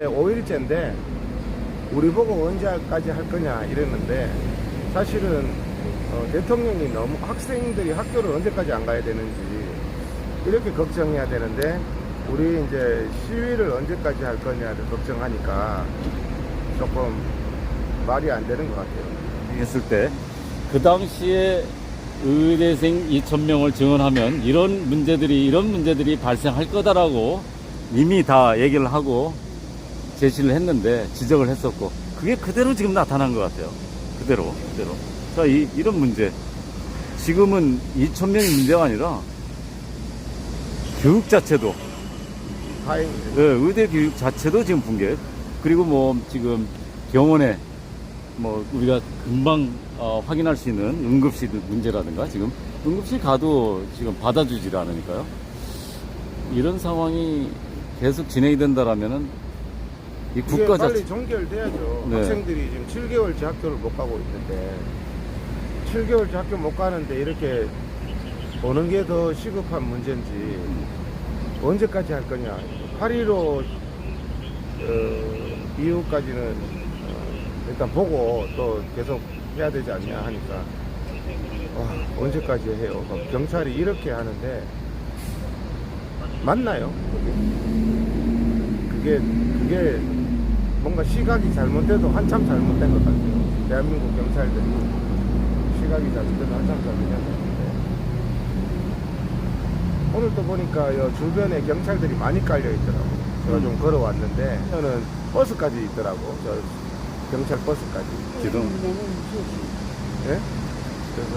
5일째인데 우리 보고 언제까지 할 거냐 이랬는데 사실은 대통령이 너무 학생들이 학교를 언제까지 안 가야 되는지 이렇게 걱정해야 되는데 우리 이제 시위를 언제까지 할 거냐를 걱정하니까 조금 말이 안 되는 것 같아요. 했을 때 그 당시에 의대생 2,000명을 증원하면 이런 문제들이 발생할 거다라고 이미 다 얘기를 하고 제시를 했는데 지적을 했었고 그게 그대로 지금 나타난 것 같아요. 그대로. 자, 이런 문제. 지금은 2,000명이 문제가 아니라 교육 자체도 다행이죠. 네, 의대 교육 자체도 지금 붕괴. 그리고 뭐 지금 병원에 뭐 우리가 금방 확인할 수 있는 응급실 문제라든가 지금 응급실 가도 지금 받아주질 않으니까요. 이런 상황이 계속 진행이 된다라면은 이 국가 빨리 자체 종결돼야죠. 네. 학생들이 지금 7개월째 학교를 못 가고 있는데 7개월째 학교 못 가는데 이렇게 오는 게 더 시급한 문제인지 언제까지 할 거냐. 8.15 이후까지는 일단 보고 또 계속 해야 되지 않냐 하니까 언제까지 해요. 경찰이 이렇게 하는데 맞나요? 그게 뭔가 시각이 잘못돼도 한참 잘못된 것 같아요. 대한민국 경찰들이 시각이 잘못돼도 한참 잘못된 것 같은데 오늘 또 보니까 주변에 경찰들이 많이 깔려 있더라고요. 제가 좀 걸어왔는데 저는 버스까지 있더라고. 저 경찰 버스까지. 지금 네? 그래서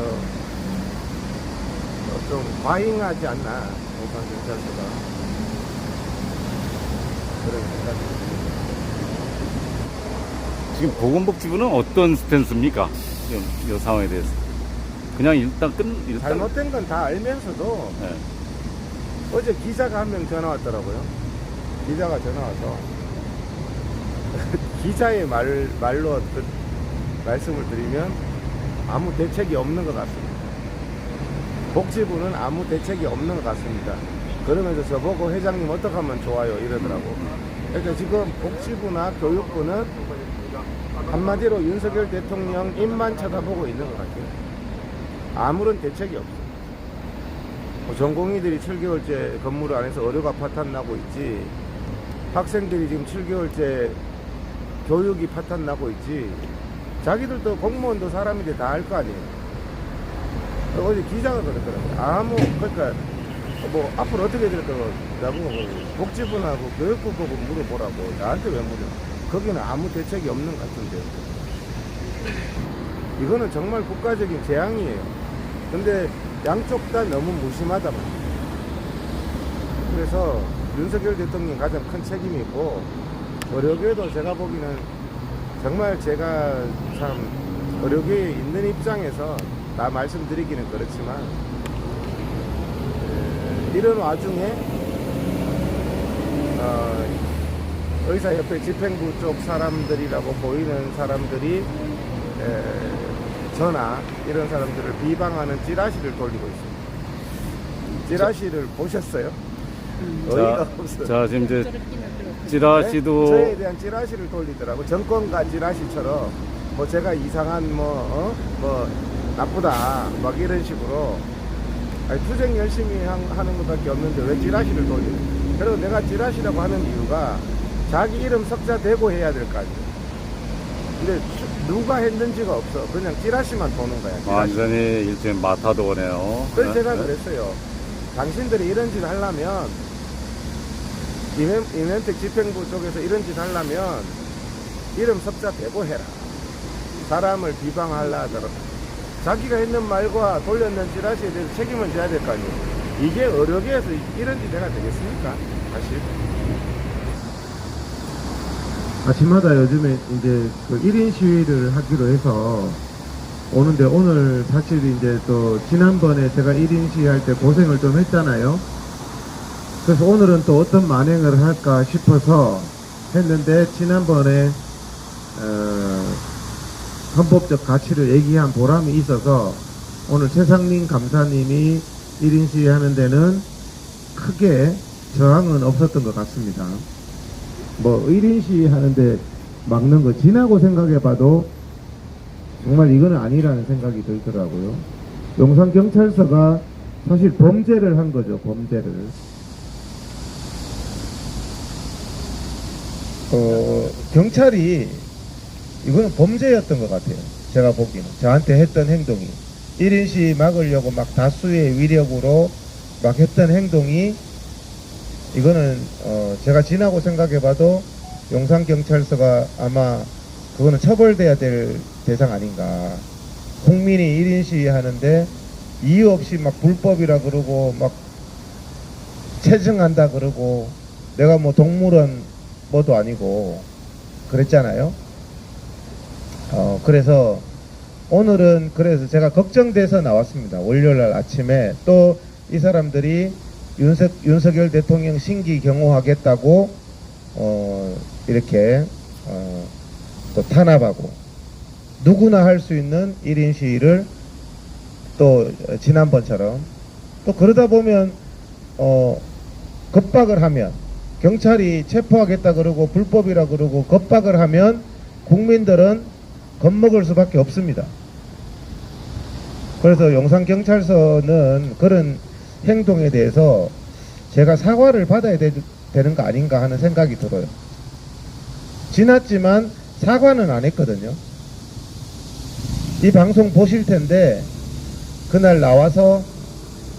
좀 과잉하지 않나 부산 경찰서가 그런 생각이 듭니다. 지금 보건복지부는 어떤 스탠스입니까? 지금 이 상황에 대해서 그냥 일단 잘못된 건 다 알면서도 네. 어제 기자가 한 명 전화 왔더라고요. 기자가 전화 와서 기자의 말로 말씀을 드리면 아무 대책이 없는 것 같습니다. 복지부는 아무 대책이 없는 것 같습니다. 그러면서 저보고 회장님 어떻게 하면 좋아요 이러더라고. 그러니까 지금 복지부나 교육부는 한마디로 윤석열 대통령 입만 쳐다보고 있는 것 같아요. 아무런 대책이 없어요. 전공의들이 7개월째 근무를 안 해서 의료가 파탄나고 있지, 학생들이 지금 7개월째 교육이 파탄나고 있지, 자기들도 공무원도 사람인데 다 알 거 아니에요. 어제 기자가 그랬더라고요. 그러니까 뭐 앞으로 어떻게 될 거라고 나보고 복지부나 교육부 보고 물어보라고. 나한테 왜 물어? 거기는 아무 대책이 없는 것 같은데. 이거는 정말 국가적인 재앙이에요. 근데 양쪽 다 너무 무심하다 말이에요. 그래서 윤석열 대통령이 가장 큰 책임이 있고, 의료계도 제가 보기에는 정말 제가 참 의료계에 있는 입장에서 다 말씀드리기는 그렇지만 이런 와중에 의사협회 집행부 쪽 사람들이라고 보이는 사람들이 저나 이런 사람들을 비방하는 찌라시를 돌리고 있습니다. 찌라시를 보셨어요? 어이가 없어요. 자, 지금 이제 찌라시도 저에 대한 찌라시를 돌리더라고. 정권가 찌라시처럼 뭐 제가 이상한 뭐 나쁘다 막 이런 식으로. 투쟁 열심히 하는 것밖에 없는데 왜 찌라시를 돌리는. 그리고 내가 찌라시라고 하는 이유가 자기 이름 석자 대고 해야 될 거 아니에요. 근데 누가 했는지가 없어. 그냥 찌라시만 도는 거야. 찌라시. 완전히 일종의 마타도네요. 그래서 제가 그랬어요. 당신들이 이런 짓 하려면, 이명택 집행부 쪽에서 이런 짓 하려면 이름 석자 대고 해라. 사람을 비방하려 하더라도 자기가 했는 말과 돌렸는 찌라시에 대해서 책임을 져야 될 거 아니에요. 이게 의료계에서 이런 짓 해가 되겠습니까? 사실. 아침마다 요즘에 이제 그 1인 시위를 하기로 해서 오는데, 오늘 사실 이제 또 지난번에 제가 1인 시위할 때 고생을 좀 했잖아요. 그래서 오늘은 또 어떤 만행을 할까 싶어서 했는데, 지난번에 헌법적 가치를 얘기한 보람이 있어서 오늘 최상민 감사님이 1인 시위하는 데는 크게 저항은 없었던 것 같습니다. 뭐 1인 시위 하는데 막는 거 지나고 생각해봐도 정말 이거는 아니라는 생각이 들더라고요. 용산경찰서가 사실 범죄를 한 거죠. 범죄를. 경찰이 이거는 범죄였던 것 같아요. 제가 보기에는 저한테 했던 행동이 1인 시위 막으려고 막 다수의 위력으로 막 했던 행동이 이거는 제가 지나고 생각해봐도 용산경찰서가 아마 그거는 처벌돼야 될 대상 아닌가. 국민이 1인 시위 하는데 이유 없이 막 불법이라 그러고 막 체증한다 그러고 내가 뭐 동물원 뭐도 아니고 그랬잖아요. 그래서 오늘은 그래서 제가 걱정돼서 나왔습니다. 월요일날 아침에 또 이 사람들이 윤석열 대통령 신기 경호하겠다고 이렇게 또 탄압하고 누구나 할 수 있는 1인 시위를 또 지난번처럼 또 그러다 보면 겁박을 하면 경찰이 체포하겠다 그러고 불법이라 그러고 겁박을 하면 국민들은 겁먹을 수밖에 없습니다. 그래서 용산경찰서는 그런 행동에 대해서 제가 사과를 받아야 되는 거 아닌가 하는 생각이 들어요. 지났지만 사과는 안 했거든요. 이 방송 보실 텐데 그날 나와서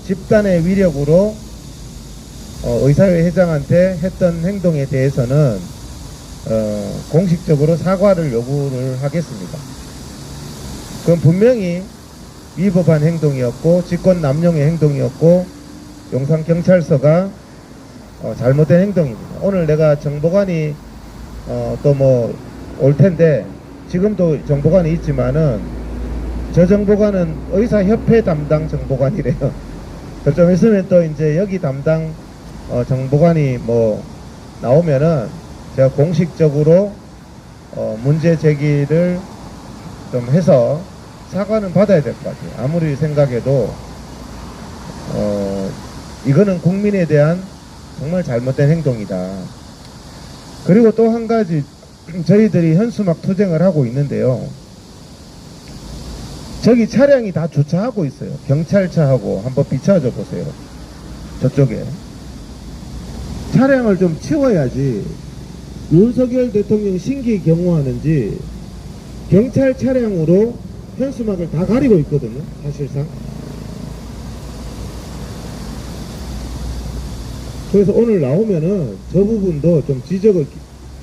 집단의 위력으로 의사회 회장한테 했던 행동에 대해서는 공식적으로 사과를 요구를 하겠습니다. 그건 분명히 위법한 행동이었고 직권 남용의 행동이었고 용산경찰서가 잘못된 행동입니다. 오늘 내가 정보관이 또 뭐 올 텐데 지금도 정보관이 있지만은 저 정보관은 의사협회 담당 정보관이래요. 좀 있으면 또 이제 여기 담당 정보관이 뭐 나오면은 제가 공식적으로 문제 제기를 좀 해서 사과는 받아야 될 것 같아요. 아무리 생각해도 이거는 국민에 대한 정말 잘못된 행동이다. 그리고 또 한 가지 저희들이 현수막 투쟁을 하고 있는데요. 저기 차량이 다 주차하고 있어요. 경찰차하고 한번 비춰줘 보세요. 저쪽에 차량을 좀 치워야지. 윤석열 대통령 신기 경호하는지 경찰 차량으로 현수막을 다 가리고 있거든요. 사실상. 그래서 오늘 나오면은 저 부분도 좀 지적을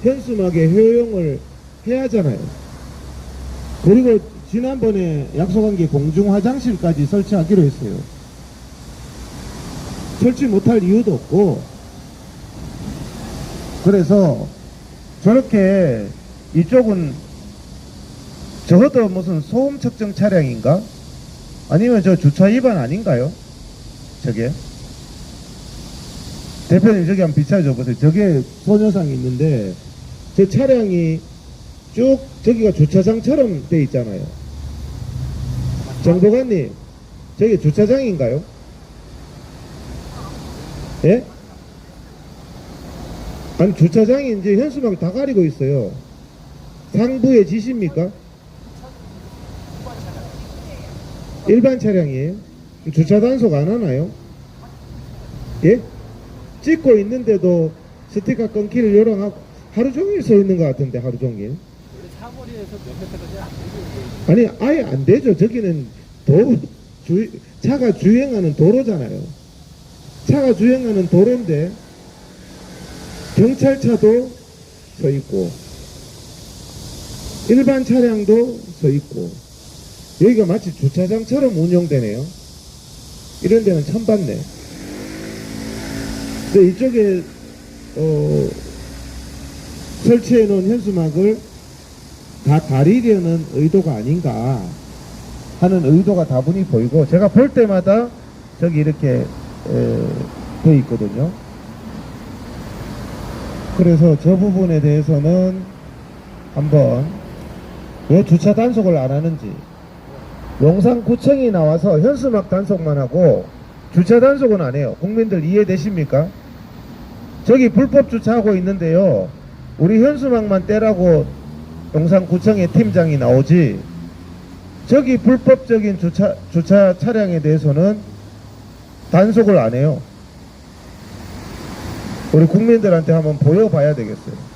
현수막에 효용을 해야 하잖아요. 그리고 지난번에 약속한 게 공중 화장실까지 설치하기로 했어요. 설치 못할 이유도 없고 그래서 저렇게 이쪽은 저것도 무슨 소음 측정 차량인가? 아니면 저 주차 위반 아닌가요? 저게 대표님 저기 한번 비춰줘 보세요. 저게 소녀상이 있는데 저 차량이 쭉 저기가 주차장처럼 돼 있잖아요. 정보관님 저게 주차장인가요? 예? 아니 주차장이 이제 현수막 다 가리고 있어요. 상부의 지시입니까? 일반 차량이에요? 주차 단속 안 하나요? 예? 찍고 있는데도 스티커 끊기를 요청하고 하루 종일 서 있는 것 같은데 하루 종일. 사거리에서 몇 미터까지 안 되죠. 아니 아예 안 되죠. 저기는 차가 주행하는 도로잖아요. 차가 주행하는 도로인데 경찰차도 서 있고 일반 차량도 서 있고 여기가 마치 주차장처럼 운영되네요. 이런 데는 처음 봤네. 근데 이쪽에 설치해 놓은 현수막을 다 가리려는 의도가 아닌가 하는 의도가 다분히 보이고 제가 볼 때마다 저기 이렇게 돼 있거든요. 그래서 저 부분에 대해서는 한번 왜 주차 단속을 안 하는지 용산구청이 나와서 현수막 단속만 하고 주차 단속은 안 해요. 국민들 이해되십니까? 저기 불법 주차하고 있는데요. 우리 현수막만 떼라고 용산구청의 팀장이 나오지, 저기 불법적인 주차 차량에 대해서는 단속을 안 해요. 우리 국민들한테 한번 보여봐야 되겠어요.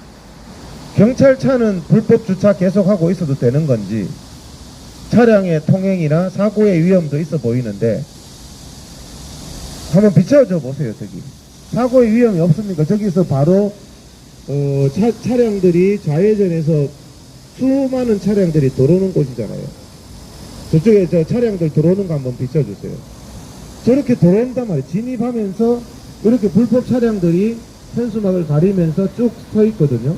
경찰차는 불법 주차 계속하고 있어도 되는 건지, 차량의 통행이나 사고의 위험도 있어 보이는데, 한번 비춰줘 보세요. 저기 사고의 위험이 없습니까? 저기서 바로 차량들이 좌회전해서 수많은 차량들이 들어오는 곳이잖아요. 저쪽에 저 차량들 들어오는 거 한번 비춰주세요. 저렇게 들어온단 말이에요. 진입하면서 이렇게 불법 차량들이 현수막을 가리면서 쭉 서 있거든요.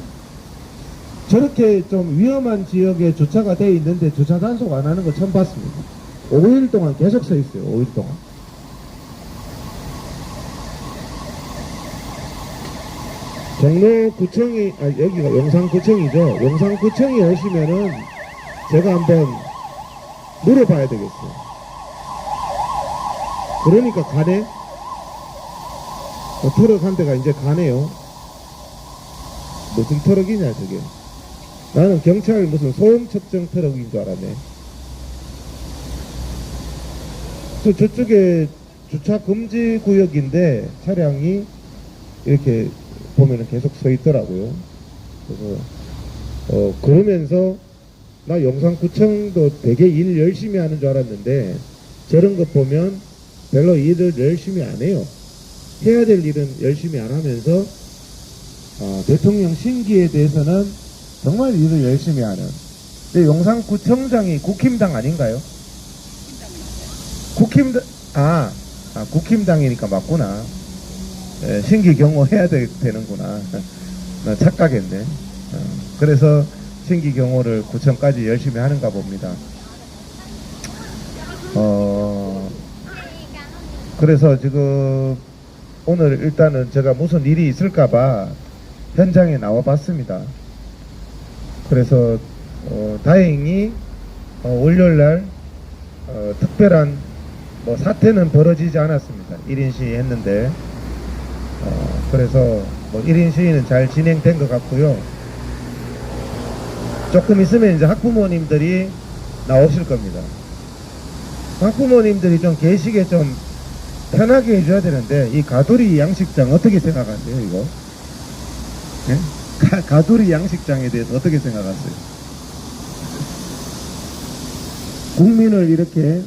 저렇게 좀 위험한 지역에 주차가 돼 있는데 주차 단속 안 하는 거 처음 봤습니다. 5일 동안 계속 서 있어요. 5일 동안. 종로구청이, 여기가 용산구청이죠. 용산구청이 오시면은 제가 한번 물어봐야 되겠어요. 그러니까 가네? 트럭 한 대가 이제 가네요. 무슨 트럭이냐 저게. 나는 경찰 무슨 소음 측정 트럭인 줄 알았네. 저쪽에 주차 금지 구역인데 차량이 이렇게 보면은 계속 서 있더라고요. 그래서 그러면서 나 용산구청도 되게 일 열심히 하는 줄 알았는데 저런 것 보면 별로 일을 열심히 안 해요. 해야 될 일은 열심히 안 하면서 대통령 심기에 대해서는 정말 일을 열심히 하는. 근데 용산구청장이 국힘당 아닌가요? 국힘당, 국힘당이니까 맞구나. 예, 심기 경호 해야 되는구나. 나 착각했네. 그래서 심기 경호를 구청까지 열심히 하는가 봅니다. 그래서 지금 오늘 일단은 제가 무슨 일이 있을까봐 현장에 나와 봤습니다. 그래서 다행히 월요일날 특별한 뭐 사태는 벌어지지 않았습니다. 1인 시위 했는데 그래서 뭐 1인 시위는 잘 진행된 것 같고요. 조금 있으면 이제 학부모님들이 나오실 겁니다. 학부모님들이 좀 계시게 좀 편하게 해줘야 되는데, 이 가두리 양식장 어떻게 생각하세요, 이거? 네? 가두리 양식장에 대해서 어떻게 생각하세요? 국민을 이렇게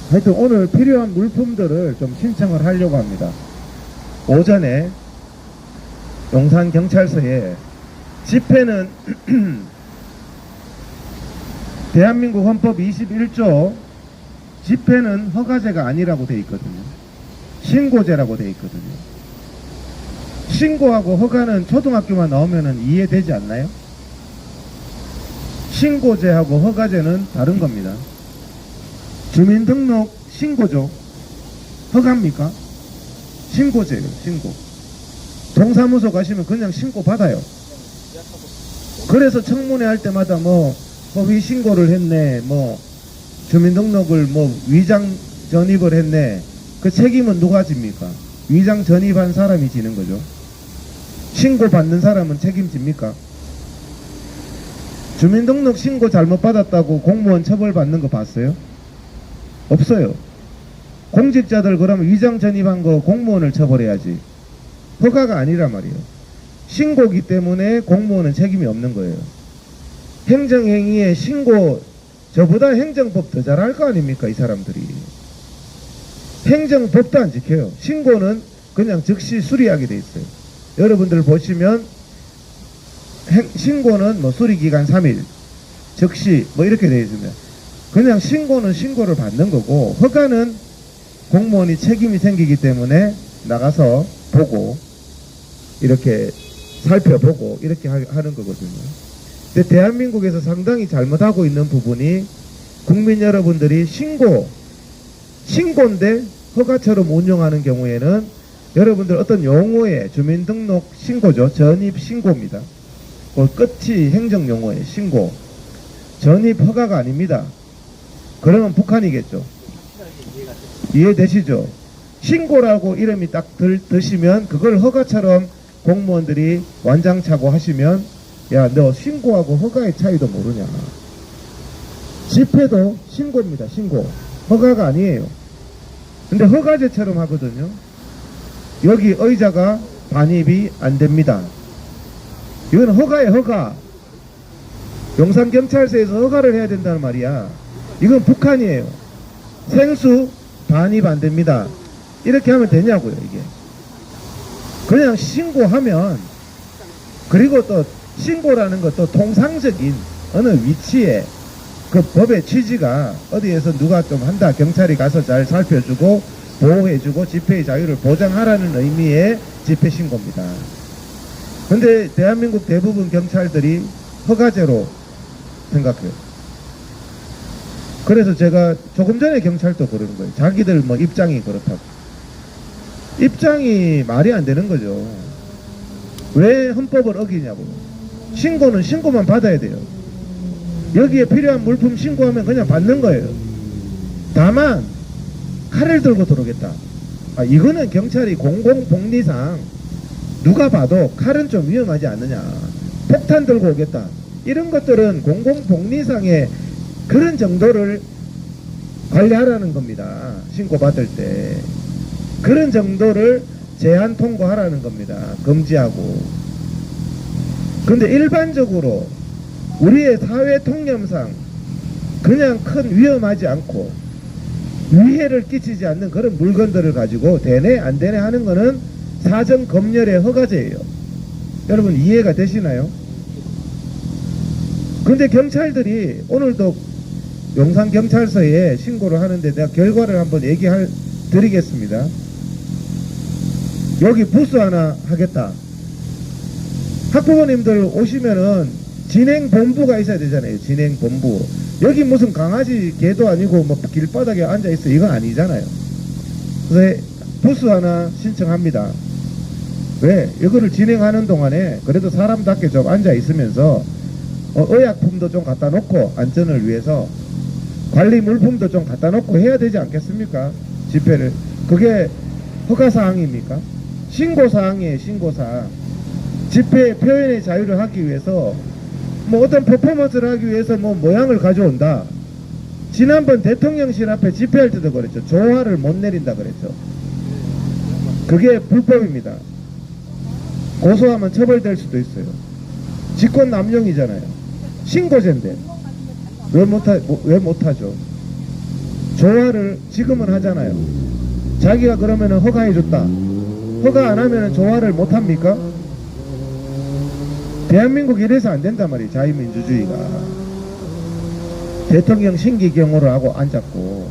하여튼 오늘 필요한 물품들을 좀 신청을 하려고 합니다. 오전에 용산경찰서에 집회는 대한민국 헌법 21조 집회는 허가제가 아니라고 돼 있거든요. 신고제라고 돼 있거든요. 신고하고 허가는 초등학교만 나오면 이해되지 않나요? 신고제하고 허가제는 다른 겁니다. 주민등록 신고죠. 허가입니까? 신고제예요. 신고. 동사무소 가시면 그냥 신고 받아요. 그래서 청문회 할 때마다 뭐 허위 신고를 했네, 뭐 주민등록을 뭐 위장 전입을 했네, 그 책임은 누가 집니까? 위장 전입한 사람이 지는 거죠. 신고 받는 사람은 책임집니까? 주민등록 신고 잘못 받았다고 공무원 처벌 받는 거 봤어요? 없어요. 공직자들 그러면 위장 전입한 거 공무원을 처벌해야지. 허가가 아니란 말이에요. 신고기 때문에 공무원은 책임이 없는 거예요. 행정행위에 신고, 저보다 행정법 더 잘할 거 아닙니까, 이 사람들이. 행정법도 안 지켜요. 신고는 그냥 즉시 수리하게 돼 있어요. 여러분들 보시면 신고는 뭐 수리기간 3일, 즉시 뭐 이렇게 돼 있으면 그냥 신고는 신고를 받는 거고, 허가는 공무원이 책임이 생기기 때문에 나가서 보고 이렇게 살펴보고 이렇게 하는 거거든요. 근데 대한민국에서 상당히 잘못하고 있는 부분이, 국민 여러분들이 신고인데 허가처럼 운영하는 경우에는 여러분들 어떤 용어에, 주민등록 신고죠. 전입신고입니다. 그 끝이 행정용어에 신고. 전입 허가가 아닙니다. 그러면 북한이겠죠. 이해되시죠? 신고라고 이름이 딱 드시면 그걸 허가처럼 공무원들이 완장차고 하시면 야, 너 신고하고 허가의 차이도 모르냐. 집회도 신고입니다. 신고. 허가가 아니에요. 근데 허가제처럼 하거든요. 여기 의자가 반입이 안 됩니다. 이건 허가예요, 허가. 용산경찰서에서 허가를 해야 된다는 말이야. 이건 북한이에요. 생수 반입 안 됩니다. 이렇게 하면 되냐고요, 이게. 그냥 신고하면, 그리고 또 신고라는 것도 통상적인 어느 위치에 그 법의 취지가 어디에서 누가 좀 한다, 경찰이 가서 잘 살펴주고 보호해주고 집회의 자유를 보장하라는 의미의 집회 신고입니다. 근데 대한민국 대부분 경찰들이 허가제로 생각해요. 그래서 제가 조금 전에 경찰도 그러는 거예요. 자기들 뭐 입장이 그렇다고. 입장이 말이 안 되는 거죠. 왜 헌법을 어기냐고. 신고는 신고만 받아야 돼요. 여기에 필요한 물품 신고하면 그냥 받는 거예요. 다만 칼을 들고 들어오겠다. 이거는 경찰이 공공복리상 누가 봐도 칼은 좀 위험하지 않느냐. 폭탄 들고 오겠다. 이런 것들은 공공복리상의 그런 정도를 관리하라는 겁니다. 신고받을 때. 그런 정도를 제한 통과하라는 겁니다. 금지하고. 근데 일반적으로 우리의 사회 통념상 그냥 큰 위험하지 않고 위해를 끼치지 않는 그런 물건들을 가지고 되네 안 되네 하는 거는 사전 검열의 허가제예요. 여러분 이해가 되시나요? 근데 경찰들이 오늘도 용산경찰서에 신고를 하는데 내가 결과를 한번 드리겠습니다. 여기 부스 하나 하겠다. 학부모님들 오시면은 진행본부가 있어야 되잖아요. 진행본부. 여기 무슨 강아지 개도 아니고 뭐 길바닥에 앉아있어. 이건 아니잖아요. 그래서 부스 하나 신청합니다. 왜? 이거를 진행하는 동안에 그래도 사람답게 좀 앉아있으면서 의약품도 좀 갖다 놓고 안전을 위해서 관리 물품도 좀 갖다 놓고 해야 되지 않겠습니까? 집회를. 그게 허가사항입니까? 신고사항이에요. 신고사항. 집회 표현의 자유를 하기 위해서 뭐 어떤 퍼포먼스를 하기 위해서 뭐 모양을 가져온다. 지난번 대통령실 앞에 집회할 때도 그랬죠. 조화를 못 내린다 그랬죠. 그게 불법입니다. 고소하면 처벌될 수도 있어요. 직권남용이잖아요. 신고제인데 왜 못하죠? 조화를 지금은 하잖아요. 자기가 그러면은 허가해줬다. 허가 안 하면은 조화를 못합니까? 대한민국 이래서 안 된단 말이에요. 자유민주주의가. 대통령 신기경호를 하고 앉았고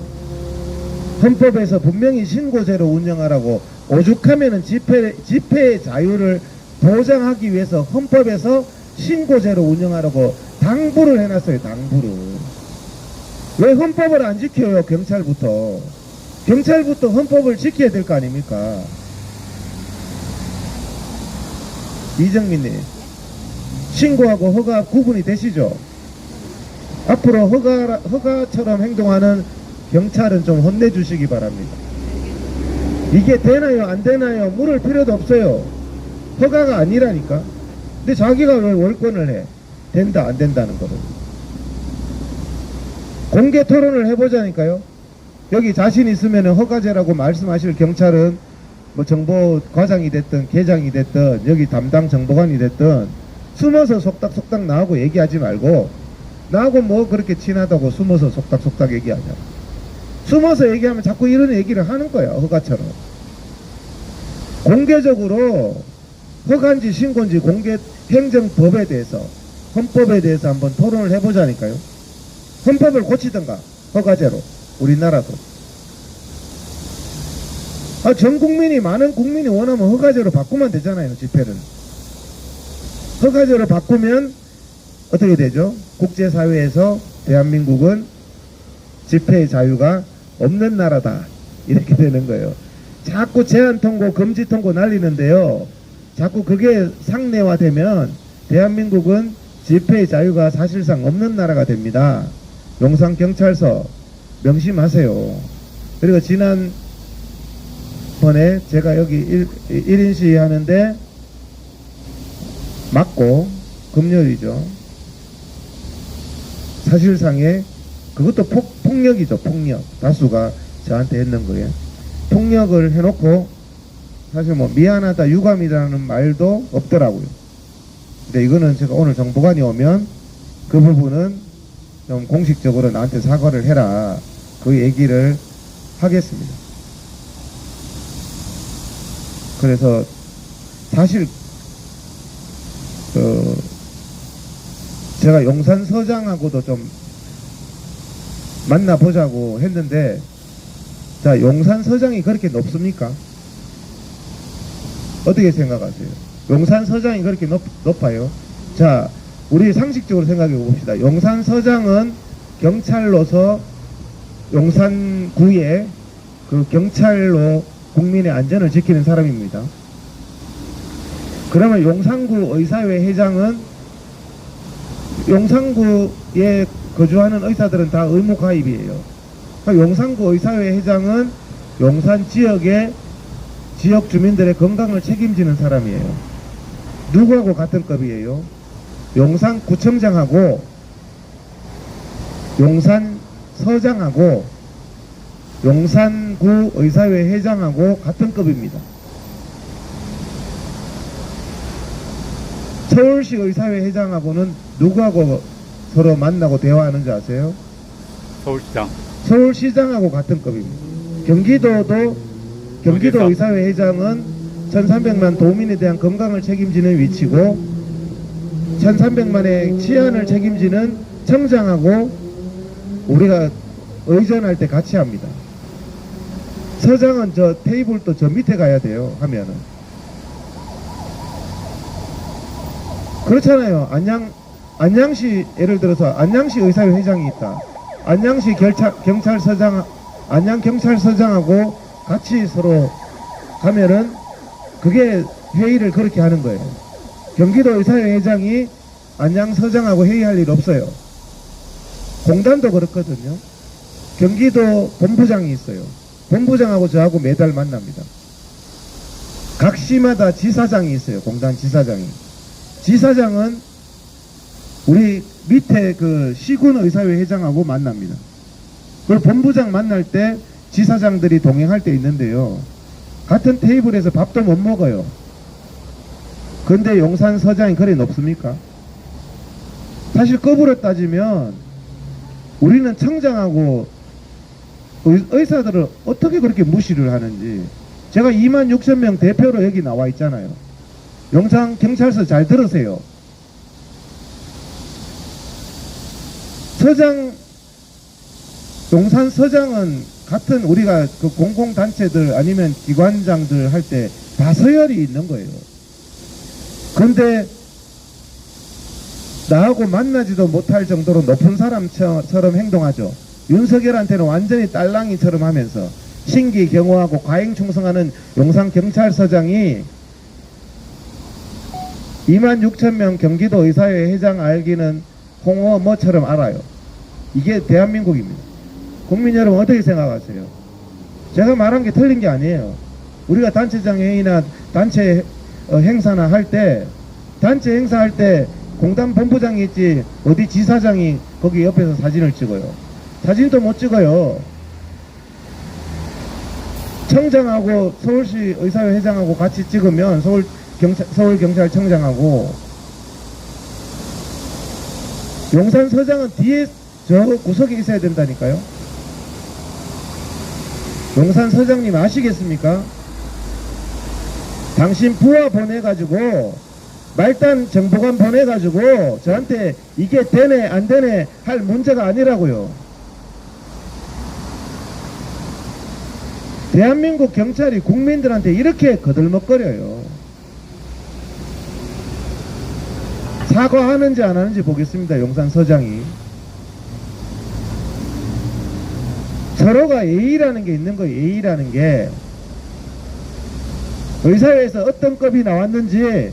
헌법에서 분명히 신고제로 운영하라고 오죽하면은 집회의 자유를 보장하기 위해서 헌법에서 신고제로 운영하라고 당부를 해놨어요. 당부를. 왜 헌법을 안 지켜요? 경찰부터. 경찰부터 헌법을 지켜야 될 거 아닙니까? 이정민님, 신고하고 허가 구분이 되시죠? 앞으로 허가처럼 행동하는 경찰은 좀 혼내주시기 바랍니다. 이게 되나요? 안 되나요? 물을 필요도 없어요. 허가가 아니라니까. 근데 자기가 왜 월권을 해? 된다 안 된다는 거를. 공개 토론을 해보자니까요. 여기 자신 있으면 허가제라고 말씀하실 경찰은 뭐 정보과장이 됐든 계장이 됐든 여기 담당 정보관이 됐든 숨어서 속닥속닥 나하고 얘기하지 말고 나하고 뭐 그렇게 친하다고 숨어서 속닥속닥 얘기하냐. 숨어서 얘기하면 자꾸 이런 얘기를 하는 거야. 허가처럼. 공개적으로 허가인지 신고인지 공개 행정법에 대해서 헌법에 대해서 한번 토론을 해보자니까요. 헌법을 고치든가 허가제로 우리나라도. 전 국민이 많은 국민이 원하면 허가제로 바꾸면 되잖아요. 집회를. 허가제로 바꾸면 어떻게 되죠? 국제사회에서 대한민국은 집회의 자유가 없는 나라다. 이렇게 되는 거예요. 자꾸 제한 통고, 금지 통고 날리는데요. 자꾸 그게 상례화되면 대한민국은 집회의 자유가 사실상 없는 나라가 됩니다. 용산경찰서 명심하세요. 그리고 지난 지난번에 제가 여기 1인 시위 하는데 맞고, 금요일이죠. 사실상에 그것도 폭력이죠. 폭력. 다수가 저한테 했는 거예요. 폭력을 해놓고 사실 뭐 미안하다, 유감이라는 말도 없더라고요. 근데 이거는 제가 오늘 정보관이 오면 그 부분은 좀 공식적으로 나한테 사과를 해라, 그 얘기를 하겠습니다. 그래서 사실 제가 용산 서장하고도 좀 만나보자고 했는데, 자, 용산 서장이 그렇게 높습니까? 어떻게 생각하세요? 용산 서장이 그렇게 높아요? 자, 우리 상식적으로 생각해 봅시다. 용산 서장은 경찰로서 용산구의 그 경찰로 국민의 안전을 지키는 사람입니다. 그러면 용산구 의사회 회장은 용산구에 거주하는 의사들은 다 의무 가입이에요. 용산구 의사회 회장은 용산 지역의 지역 주민들의 건강을 책임지는 사람이에요. 누구하고 같은 급이에요? 용산구청장하고 용산서장하고 용산구 의사회 회장하고 같은 급입니다. 서울시 의사회 회장하고는 누구하고 서로 만나고 대화하는지 아세요? 서울시장. 서울시장하고 같은 급입니다. 경기도 의사회 회장은 1300만 도민에 대한 건강을 책임지는 위치고 1300만의 치안을 책임지는 청장하고 우리가 의전할 때 같이 합니다. 서장은 저 테이블도 저 밑에 가야 돼요. 하면은 그렇잖아요. 안양시, 예를 들어서 안양시 의사회 회장이 있다. 안양시 경찰서장, 안양경찰서장하고 같이 서로 가면은 그게 회의를 그렇게 하는 거예요. 경기도 의사회 회장이 안양서장하고 회의할 일 없어요. 공단도 그렇거든요. 경기도 본부장이 있어요. 본부장하고 저하고 매달 만납니다. 각 시마다 지사장이 있어요. 공단 지사장이. 지사장은 우리 밑에 그 시군 의사회 회장하고 만납니다. 그리고 본부장 만날 때 지사장들이 동행할 때 있는데요. 같은 테이블에서 밥도 못 먹어요. 근데 용산 서장이 그래 높습니까? 사실 급으로 따지면 우리는 청장하고 의사들을 어떻게 그렇게 무시를 하는지. 제가 26,000명 대표로 여기 나와 있잖아요. 용산 경찰서 잘 들으세요. 용산 서장은 같은 우리가 그 공공단체들 아니면 기관장들 할 때 다 서열이 있는 거예요. 그런데 나하고 만나지도 못할 정도로 높은 사람처럼 행동하죠. 윤석열한테는 완전히 딸랑이처럼 하면서 신기경호하고 과잉충성하는 용산경찰서장이 26,000명 경기도 의사회 회장 알기는 홍어 뭐처럼 알아요. 이게 대한민국입니다. 국민 여러분 어떻게 생각하세요? 제가 말한 게 틀린 게 아니에요. 우리가 단체장 회의나 단체 행사나 할 때, 단체 행사할 때 공단 본부장이 있지 어디 지사장이 거기 옆에서 사진을 찍어요. 사진도 못 찍어요. 청장하고 서울시 의사회 회장하고 같이 찍으면 서울경찰청장하고 용산 서장은 뒤에 저 구석에 있어야 된다니까요. 용산 서장님 아시겠습니까? 당신 부하 보내가지고 말단 정보관 보내가지고 저한테 이게 되네 안 되네 할 문제가 아니라고요. 대한민국 경찰이 국민들한테 이렇게 거들먹거려요. 사과하는지 안 하는지 보겠습니다. 용산 서장이. 서로가 예의라는 게 있는 거예요. 예의라는 게. 의사회에서 어떤 급이 나왔는지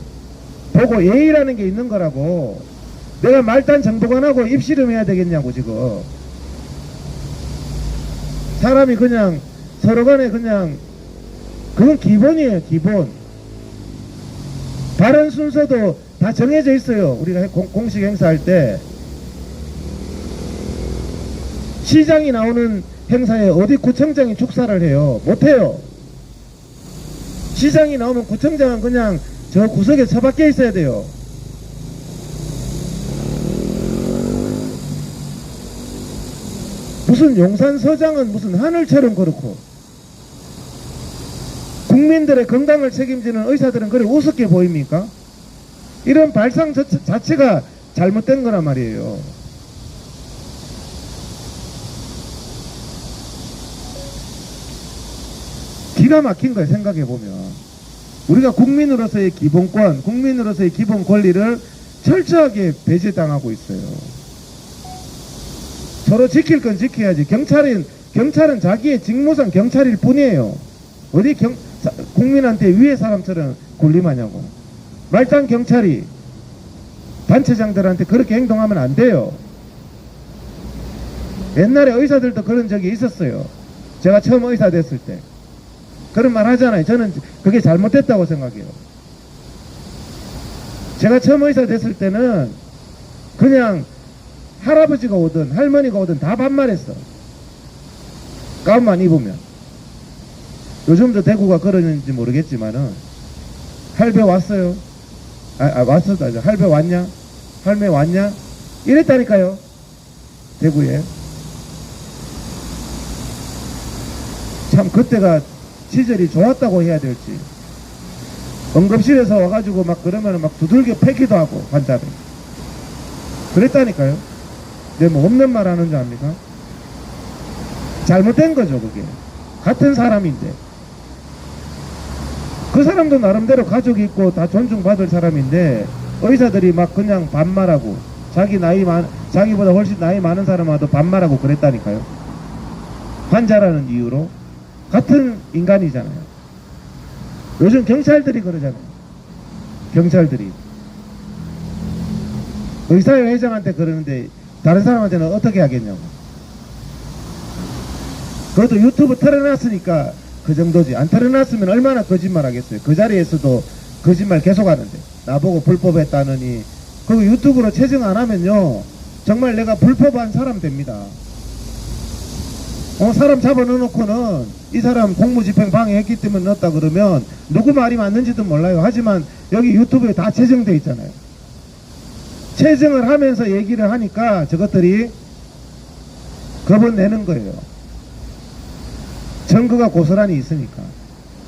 보고 예의라는 게 있는 거라고. 내가 말단 정보관하고 입씨름해야 되겠냐고 지금. 사람이 그냥 서로 간에 그냥 그건 기본이에요, 기본. 발언 순서도 다 정해져 있어요. 우리가 공식 행사할 때. 시장이 나오는 행사에 어디 구청장이 축사를 해요? 못해요. 시장이 나오면 구청장은 그냥 저 구석에 처박혀 있어야 돼요. 무슨 용산서장은 무슨 하늘처럼 그렇고, 국민들의 건강을 책임지는 의사들은 그래 우습게 보입니까? 이런 발상 자체가 잘못된 거란 말이에요. 기가 막힌 거예요, 생각해보면. 우리가 국민으로서의 기본권, 국민으로서의 기본 권리를 철저하게 배제당하고 있어요. 서로 지킬 건 지켜야지. 경찰은 자기의 직무상 경찰일 뿐이에요. 어디 국민한테 위의 사람처럼 군림하냐고. 말단 경찰이 단체장들한테 그렇게 행동하면 안 돼요. 옛날에 의사들도 그런 적이 있었어요. 제가 처음 의사 됐을 때 그런 말 하잖아요. 저는 그게 잘못됐다고 생각해요. 제가 처음 의사 됐을 때는 그냥 할아버지가 오든 할머니가 오든 다 반말했어. 가운만 입으면. 요즘도 대구가 그러는지 모르겠지만은 할배 왔어요. 왔었다. 할배 왔냐? 할매 왔냐? 이랬다니까요. 대구에. 참 그때가 시절이 좋았다고 해야 될지. 응급실에서 와가지고 막 그러면 막 두들겨 패기도 하고 환자를. 그랬다니까요. 근데 뭐 없는 말 하는 줄 압니까? 잘못된 거죠, 그게. 같은 사람인데. 그 사람도 나름대로 가족이 있고 다 존중받을 사람인데 의사들이 막 그냥 반말하고 자기보다 훨씬 나이 많은 사람하고 반말하고 그랬다니까요. 환자라는 이유로. 같은 인간이잖아요. 요즘 경찰들이 그러잖아요. 경찰들이 의사회 회장한테 그러는데 다른 사람한테는 어떻게 하겠냐고. 그것도 유튜브 틀어놨으니까 그 정도지. 안 틀어놨으면 얼마나 거짓말 하겠어요. 그 자리에서도 거짓말 계속 하는데 나보고 불법했다느니. 그리고 유튜브로 채증 안 하면요 정말 내가 불법한 사람 됩니다. 사람 잡아 넣어놓고는 이 사람 공무집행 방해했기 때문에 넣었다 그러면 누구 말이 맞는지도 몰라요. 하지만 여기 유튜브에 다 채증돼 있잖아요. 채증을 하면서 얘기를 하니까 저것들이 겁을 내는 거예요. 증거가 고스란히 있으니까.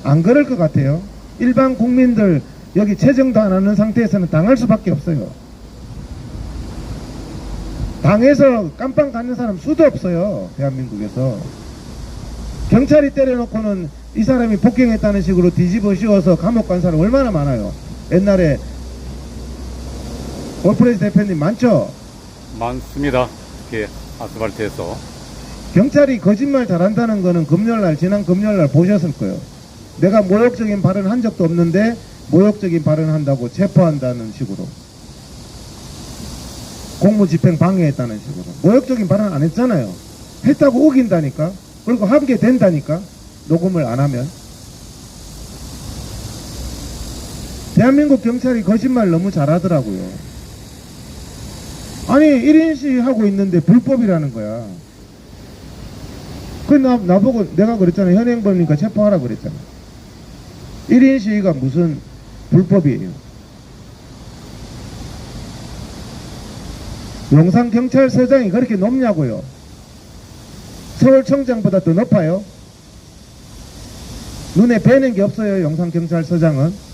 안 그럴 것 같아요. 일반 국민들 여기 채증도 안 하는 상태에서는 당할 수밖에 없어요. 당해서 깜빵 가는 사람 수도 없어요. 대한민국에서. 경찰이 때려놓고는 이 사람이 폭행했다는 식으로 뒤집어 씌워서 감옥 간 사람 얼마나 많아요. 옛날에 올프레스 대표님 많죠? 많습니다. 이렇게 아스팔트에서. 경찰이 거짓말 잘한다는 거는 지난 금요일날 보셨을 거예요. 내가 모욕적인 발언 한 적도 없는데 모욕적인 발언 한다고 체포한다는 식으로. 공무집행 방해했다는 식으로. 모욕적인 발언 안 했잖아요. 했다고 우긴다니까. 그리고 하게 된다니까. 녹음을 안 하면. 대한민국 경찰이 거짓말 너무 잘하더라고요. 아니 1인시 하고 있는데 불법이라는 거야. 그 나보고 내가 그랬잖아. 현행범이니까 체포하라 그랬잖아. 1인 시위가 무슨 불법이에요. 용산경찰서장이 그렇게 높냐고요. 서울청장보다 더 높아요. 눈에 뵈는 게 없어요. 용산경찰서장은.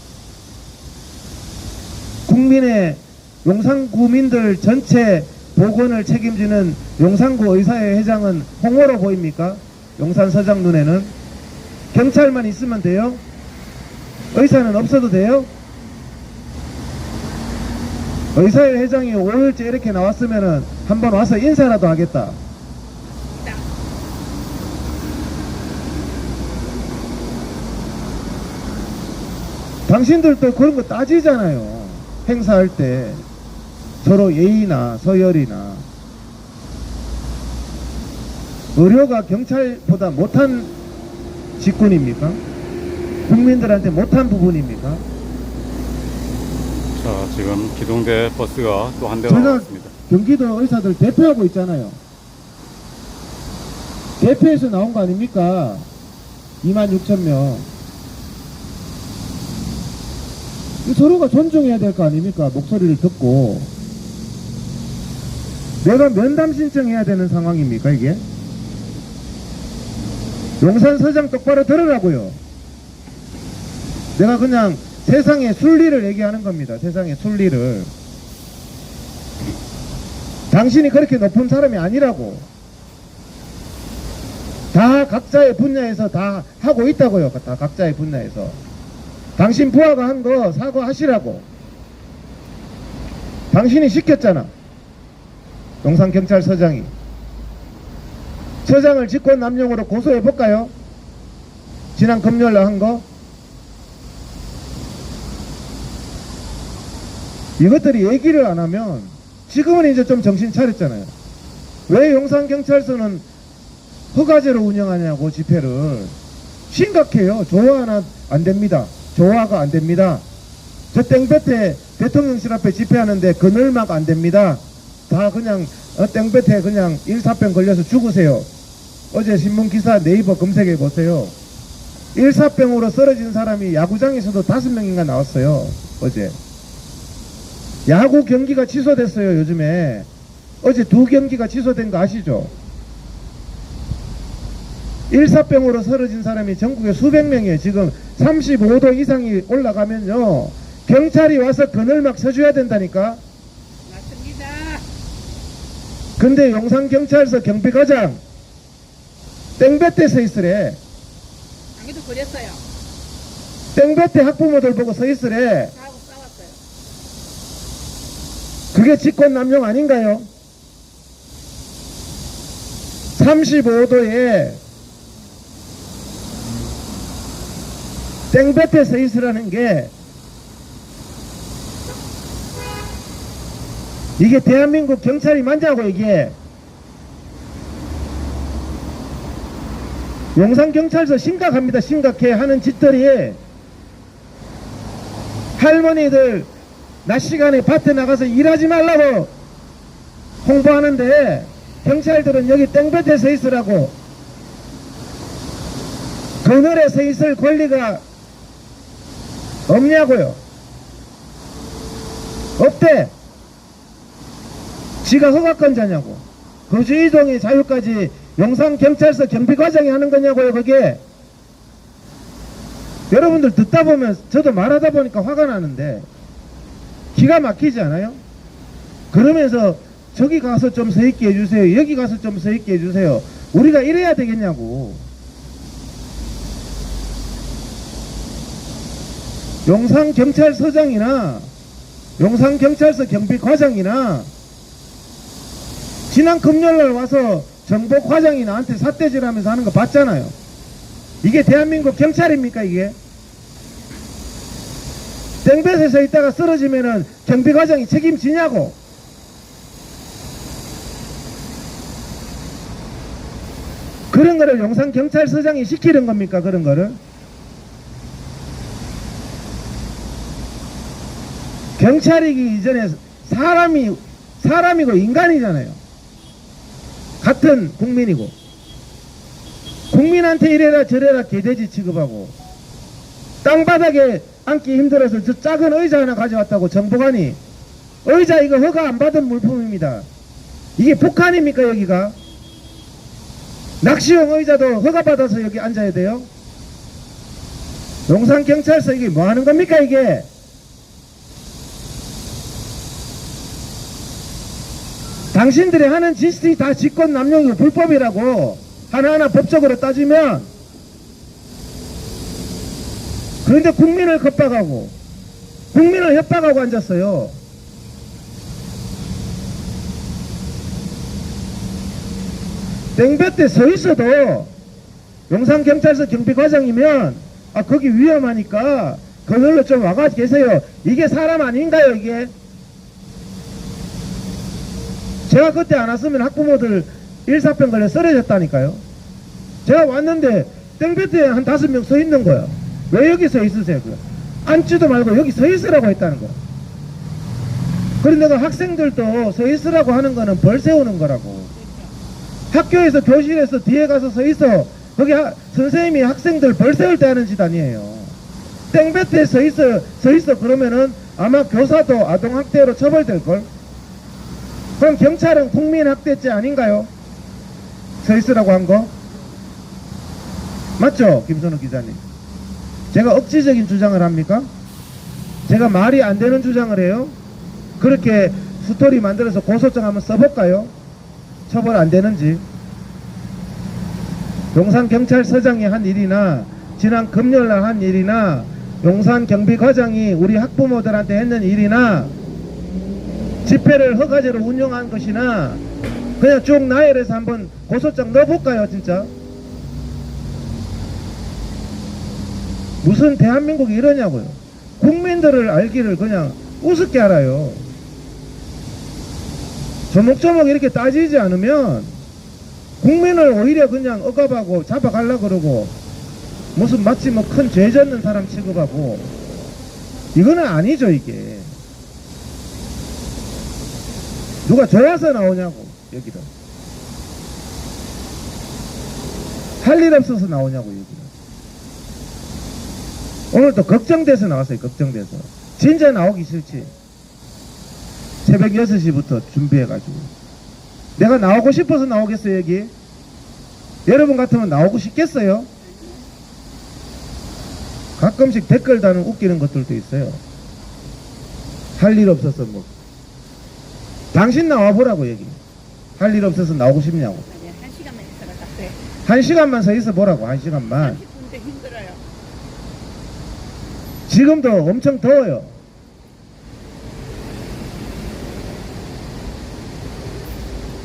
용산구민들 전체 보건을 책임지는 용산구 의사회 회장은 홍어로 보입니까? 용산서장 눈에는. 경찰만 있으면 돼요? 의사는 없어도 돼요? 의사회 회장이 5일째 이렇게 나왔으면은 한번 와서 인사라도 하겠다. 당신들도 그런 거 따지잖아요. 행사할 때 서로 예의나 서열이나. 의료가 경찰보다 못한 직군입니까? 국민들한테 못한 부분입니까? 자, 지금 기동대 버스가 또 한 대가 제가 왔습니다. 경기도 의사들 대표하고 있잖아요. 대표에서 나온 거 아닙니까? 26,000명. 서로가 존중해야 될 거 아닙니까? 목소리를 듣고. 내가 면담 신청해야 되는 상황입니까, 이게? 용산서장 똑바로 들으라고요. 내가 그냥 세상의 순리를 얘기하는 겁니다. 세상의 순리를. 당신이 그렇게 높은 사람이 아니라고. 다 각자의 분야에서 다 하고 있다고요. 다 각자의 분야에서. 당신 부하가 한 거 사과하시라고. 당신이 시켰잖아. 용산경찰서장이. 서장을 직권남용으로 고소해볼까요? 지난 금요일날 한 거? 이것들이 얘기를 안 하면 지금은 이제 좀 정신 차렸잖아요. 왜 용산경찰서는 허가제로 운영하냐고 집회를. 심각해요. 조화는 안 됩니다. 조화가 안 됩니다. 저 땡볕에 대통령실 앞에 집회하는데 그늘막 안 됩니다. 다 그냥 땡볕에 그냥 일사병 걸려서 죽으세요. 어제 신문기사 네이버 검색해 보세요. 일사병으로 쓰러진 사람이 야구장에서도 5명인가 나왔어요. 어제. 야구 경기가 취소됐어요. 요즘에. 어제 2경기가 취소된 거 아시죠? 일사병으로 쓰러진 사람이 전국에 수백 명이에요. 지금 35도 이상이 올라가면요, 경찰이 와서 그늘막 서줘야 된다니까. 맞습니다. 근데 용산경찰서 경비과장 땡볕에 서 있으래. 당기도 그랬어요. 땡볕에 학부모들 보고 서 있으래. 저하고 싸웠어요. 그게 직권남용 아닌가요? 35도에 땡볕에 서 있으라는 게, 이게 대한민국 경찰이 맞냐고. 이게 용산경찰서 심각합니다. 심각해. 하는 짓들이. 할머니들 낮 시간에 밭에 나가서 일하지 말라고 홍보하는데 경찰들은 여기 땡볕에 서 있으라고. 그늘에 서 있을 권리가 없냐고요. 없대. 지가 허가권자냐고. 거주이동의 자유까지 용산경찰서 경비과장이 하는 거냐고요. 그게. 여러분들 듣다 보면, 저도 말하다 보니까 화가 나는데 기가 막히지 않아요? 그러면서 저기 가서 좀 서 있게 해주세요, 여기 가서 좀 서 있게 해주세요. 우리가 이래야 되겠냐고. 용산경찰서장이나 용산경찰서 경비과장이나 지난 금요일날 와서 정보과장이 나한테 삿대질하면서 하는 거 봤잖아요. 이게 대한민국 경찰입니까? 이게 땡볕에 서 있다가 쓰러지면은 경비과장이 책임지냐고. 그런 거를 용산경찰서장이 시키는 겁니까? 그런 거를. 경찰이기 이전에 사람이고 인간이잖아요. 같은 국민이고. 국민한테 이래라 저래라 개돼지 취급하고, 땅바닥에 앉기 힘들어서 저 작은 의자 하나 가져왔다고 정보관이. 의자 이거 허가 안 받은 물품입니다. 이게 북한입니까? 여기가 낚시용 의자도 허가 받아서 여기 앉아야 돼요? 용산경찰서 이게 뭐 하는 겁니까? 이게 당신들이 하는 짓이 다 직권남용이고 불법이라고. 하나하나 법적으로 따지면. 그런데 국민을 겁박하고 국민을 협박하고 앉았어요. 땡볕에 서 있어도 용산경찰서 경비과장이면 거기 위험하니까 그걸로 좀 와가 계세요. 이게 사람 아닌가요? 이게 제가 그때 안 왔으면 학부모들 일사병 걸려 쓰러졌다니까요. 제가 왔는데 땡볕에 한 5명 서 있는 거야. 왜 여기 서 있으세요? 앉지도 말고 여기 서 있으라고 했다는 거. 그런데 내가 학생들도 서 있으라고 하는 거는 벌 세우는 거라고. 학교에서 교실에서 뒤에 가서 서 있어. 거기 선생님이 학생들 벌 세울 때 하는 짓 아니에요. 땡볕에 서 있어 그러면은 아마 교사도 아동학대로 처벌될걸. 그럼 경찰은 국민학대죄 아닌가요? 서 있으라고 한 거? 맞죠? 김선욱 기자님. 제가 억지적인 주장을 합니까? 제가 말이 안 되는 주장을 해요? 그렇게 스토리 만들어서 고소장 한번 써볼까요? 처벌 안 되는지. 용산경찰서장이 한 일이나 지난 금요일날 한 일이나 용산경비과장이 우리 학부모들한테 했는 일이나 집회를 허가제로 운영한 것이나 그냥 쭉 나열해서 한번 고소장 넣어볼까요 진짜? 무슨 대한민국이 이러냐고요. 국민들을 알기를 그냥 우습게 알아요. 조목조목 이렇게 따지지 않으면 국민을 오히려 그냥 억압하고 잡아가려고 그러고 무슨 마치 뭐 큰 죄 졌는 사람 취급하고 이거는 아니죠 이게. 누가 좋아서 나오냐고 여기를. 할 일 없어서 나오냐고 여기를. 오늘 또 걱정돼서 나왔어요. 걱정돼서. 진짜 나오기 싫지. 새벽 6시부터 준비해가지고. 내가 나오고 싶어서 나오겠어요 여기? 여러분 같으면 나오고 싶겠어요? 가끔씩 댓글 다는 웃기는 것들도 있어요. 할 일 없어서 뭐. 당신 나와보라고 여기. 할 일 없어서 나오고 싶냐고. 아니, 1시간만 있어라 갔어요. 1시간만 서 있어 보라고. 1시간만. 30분도 힘들어요. 지금도 엄청 더워요.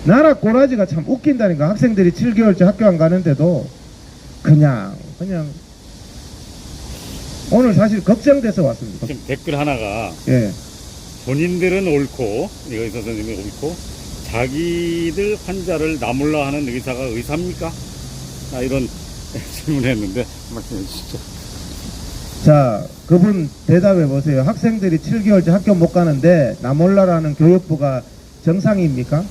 나라 꼬라지가 참 웃긴다니까. 학생들이 7개월째 학교 안 가는데도 그냥 오늘 사실 걱정돼서 왔습니다. 지금 댓글 하나가 예. 본인들은 옳고 의사 선생님이 옳고 자기들 환자를 나몰라 하는 의사가 의사입니까? 이런 질문을 했는데 말씀해 주시죠. 자, 그분 대답해 보세요. 학생들이 7개월째 학교 못 가는데 나몰라라는 교육부가 정상입니까?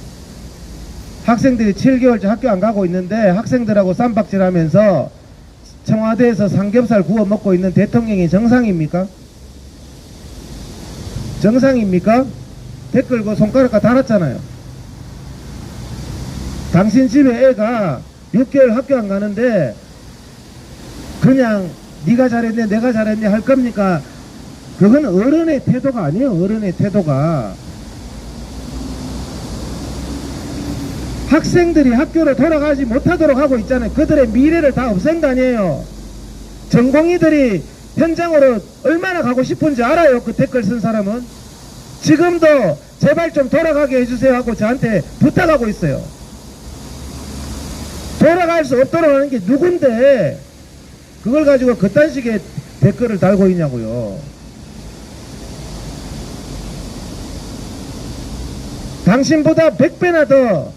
학생들이 7개월째 학교 안 가고 있는데 학생들하고 쌈박질하면서 청와대에서 삼겹살 구워 먹고 있는 대통령이 정상입니까? 정상입니까? 댓글 그 손가락과 달았잖아요. 당신 집에 애가 6개월 학교 안 가는데 그냥 네가 잘했네 내가 잘했네 할 겁니까? 그건 어른의 태도가 아니에요. 어른의 태도가. 학생들이 학교로 돌아가지 못하도록 하고 있잖아요. 그들의 미래를 다 없앤 거 아니에요. 전공의들이 현장으로 얼마나 가고 싶은지 알아요. 그 댓글 쓴 사람은. 지금도 제발 좀 돌아가게 해주세요 하고 저한테 부탁하고 있어요. 돌아갈 수 없도록 하는 게 누군데 그걸 가지고 그딴 식의 댓글을 달고 있냐고요. 당신보다 100배나 더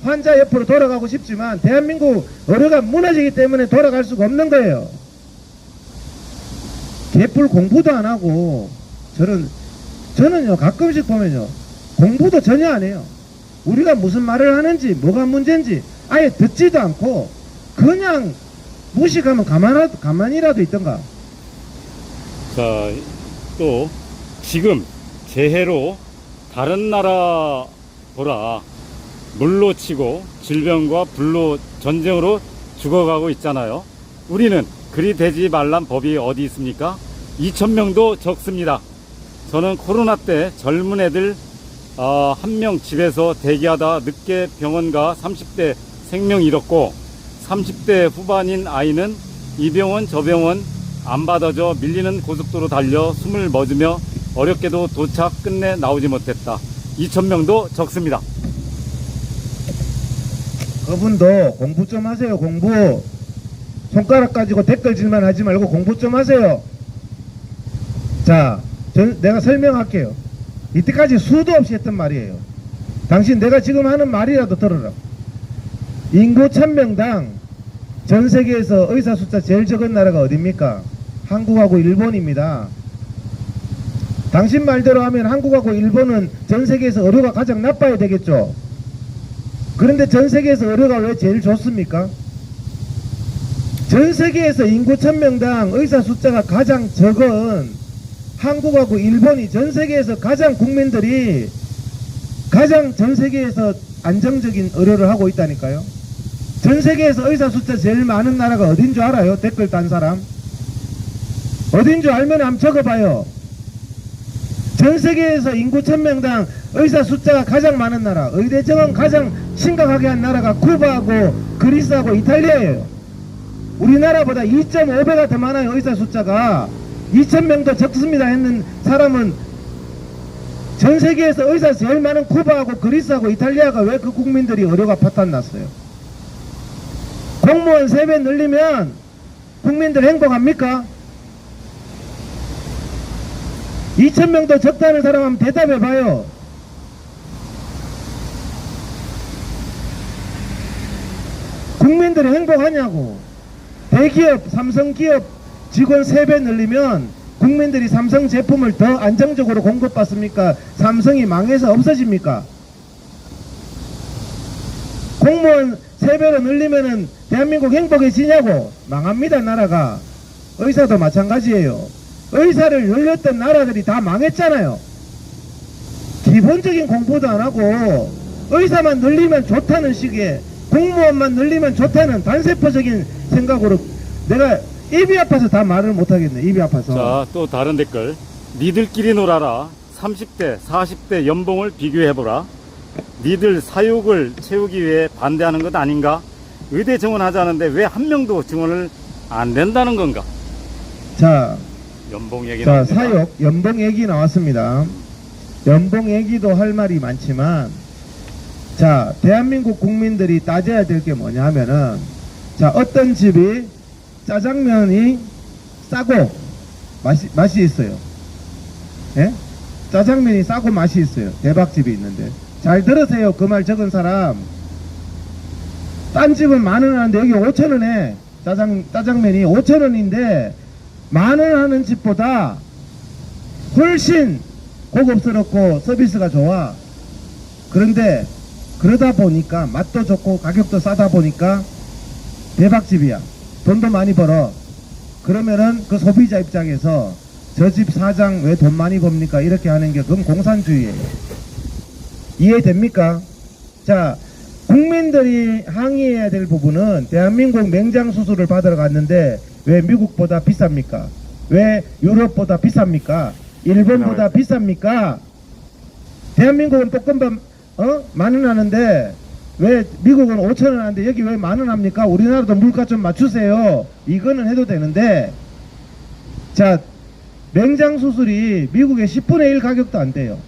환자 옆으로 돌아가고 싶지만 대한민국 의료가 무너지기 때문에 돌아갈 수가 없는 거예요. 개뿔 공부도 안 하고 저는요 가끔씩 보면요 공부도 전혀 안 해요. 우리가 무슨 말을 하는지 뭐가 문제인지 아예 듣지도 않고 그냥 무식하면 가만히라도 있던가. 자, 또 지금 재해로 다른 나라 보라 물로 치고 질병과 불로 전쟁으로 죽어가고 있잖아요. 우리는 그리 되지 말란 법이 어디 있습니까? 2,000명도 적습니다. 저는 코로나 때 젊은 애들 한 명 집에서 대기하다 늦게 병원 가 30대 생명 잃었고 30대 후반인 아이는 이 병원 저 병원 안 받아줘 밀리는 고속도로 달려 숨을 멎으며 어렵게도 도착 끝내 나오지 못했다. 2,000명도 적습니다. 그분도 공부 좀 하세요. 공부. 손가락 가지고 댓글질만 하지 말고 공부 좀 하세요. 자, 내가 설명할게요. 이때까지 수도 없이 했던 말이에요. 당신 내가 지금 하는 말이라도 들어라. 인구 1000명당 전 세계에서 의사 숫자 제일 적은 나라가 어딥니까? 한국하고 일본입니다. 당신 말대로 하면 한국하고 일본은 전 세계에서 의료가 가장 나빠야 되겠죠. 그런데 전 세계에서 의료가 왜 제일 좋습니까? 전 세계에서 인구 1000명당 의사 숫자가 가장 적은 한국하고 일본이 전 세계에서 가장 국민들이 가장 전 세계에서 안정적인 의료를 하고 있다니까요. 전 세계에서 의사 숫자 제일 많은 나라가 어딘 줄 알아요? 댓글 단 사람. 어딘 줄 알면 한번 적어봐요. 전 세계에서 인구 1000명당 의사 숫자가 가장 많은 나라, 의대 정원 가장 심각하게 한 나라가 쿠바하고 그리스하고 이탈리아예요. 우리나라보다 2.5배가 더 많아요. 의사 숫자가 2000명도 적습니다 했는 사람은 전 세계에서 의사 제일 많은 쿠바하고 그리스하고 이탈리아가 왜 그 국민들이 의료가 파탄났어요? 공무원 3배 늘리면 국민들 행복합니까? 2000명도 적다는 사람 한번 대답해봐요. 국민들이 행복하냐고. 대기업, 삼성기업 직원 3배 늘리면 국민들이 삼성 제품을 더 안정적으로 공급받습니까? 삼성이 망해서 없어집니까? 공무원 3배로 늘리면은 대한민국 행복해지냐고. 망합니다, 나라가. 의사도 마찬가지예요. 의사를 늘렸던 나라들이 다 망했잖아요. 기본적인 공부도 안 하고 의사만 늘리면 좋다는 식의, 공무원만 늘리면 좋다는 단세포적인 생각으로 내가 입이 아파서 다 말을 못하겠네. 입이 아파서. 자, 또 다른 댓글. 니들끼리 놀아라. 30대, 40대 연봉을 비교해보라. 니들 사육을 채우기 위해 반대하는 것 아닌가? 의대 정원하자는데 왜 한 명도 증원을 안 된다는 건가? 자, 연봉 얘기 자, 나옵니다. 사육, 연봉 얘기 나왔습니다. 연봉 얘기도 할 말이 많지만, 자, 대한민국 국민들이 따져야 될 게 뭐냐 하면은, 자, 어떤 집이 짜장면이 싸고 맛이 있어요. 예? 짜장면이 싸고 맛이 있어요. 대박집이 있는데. 잘 들으세요. 그 말 적은 사람. 딴 집은 10,000원 하는데 여기 5,000원에 짜장면이 5,000원인데 10,000원 하는 집보다 훨씬 고급스럽고 서비스가 좋아. 그런데 그러다 보니까 맛도 좋고 가격도 싸다 보니까 대박집이야. 돈도 많이 벌어. 그러면은 그 소비자 입장에서 저 집 사장 왜 돈 많이 법니까? 이렇게 하는 게 그건 공산주의예요. 이해됩니까? 자, 국민들이 항의해야 될 부분은 대한민국 맹장 수술을 받으러 갔는데 왜 미국보다 비쌉니까? 왜 유럽보다 비쌉니까? 일본보다 비쌉니까? 대한민국은 볶음밥 10,000원 하는데 왜 미국은 5,000원 하는데 여기 왜 10,000원 합니까? 우리나라도 물가 좀 맞추세요. 이거는 해도 되는데, 자, 맹장 수술이 미국의 10분의 1 가격도 안 돼요.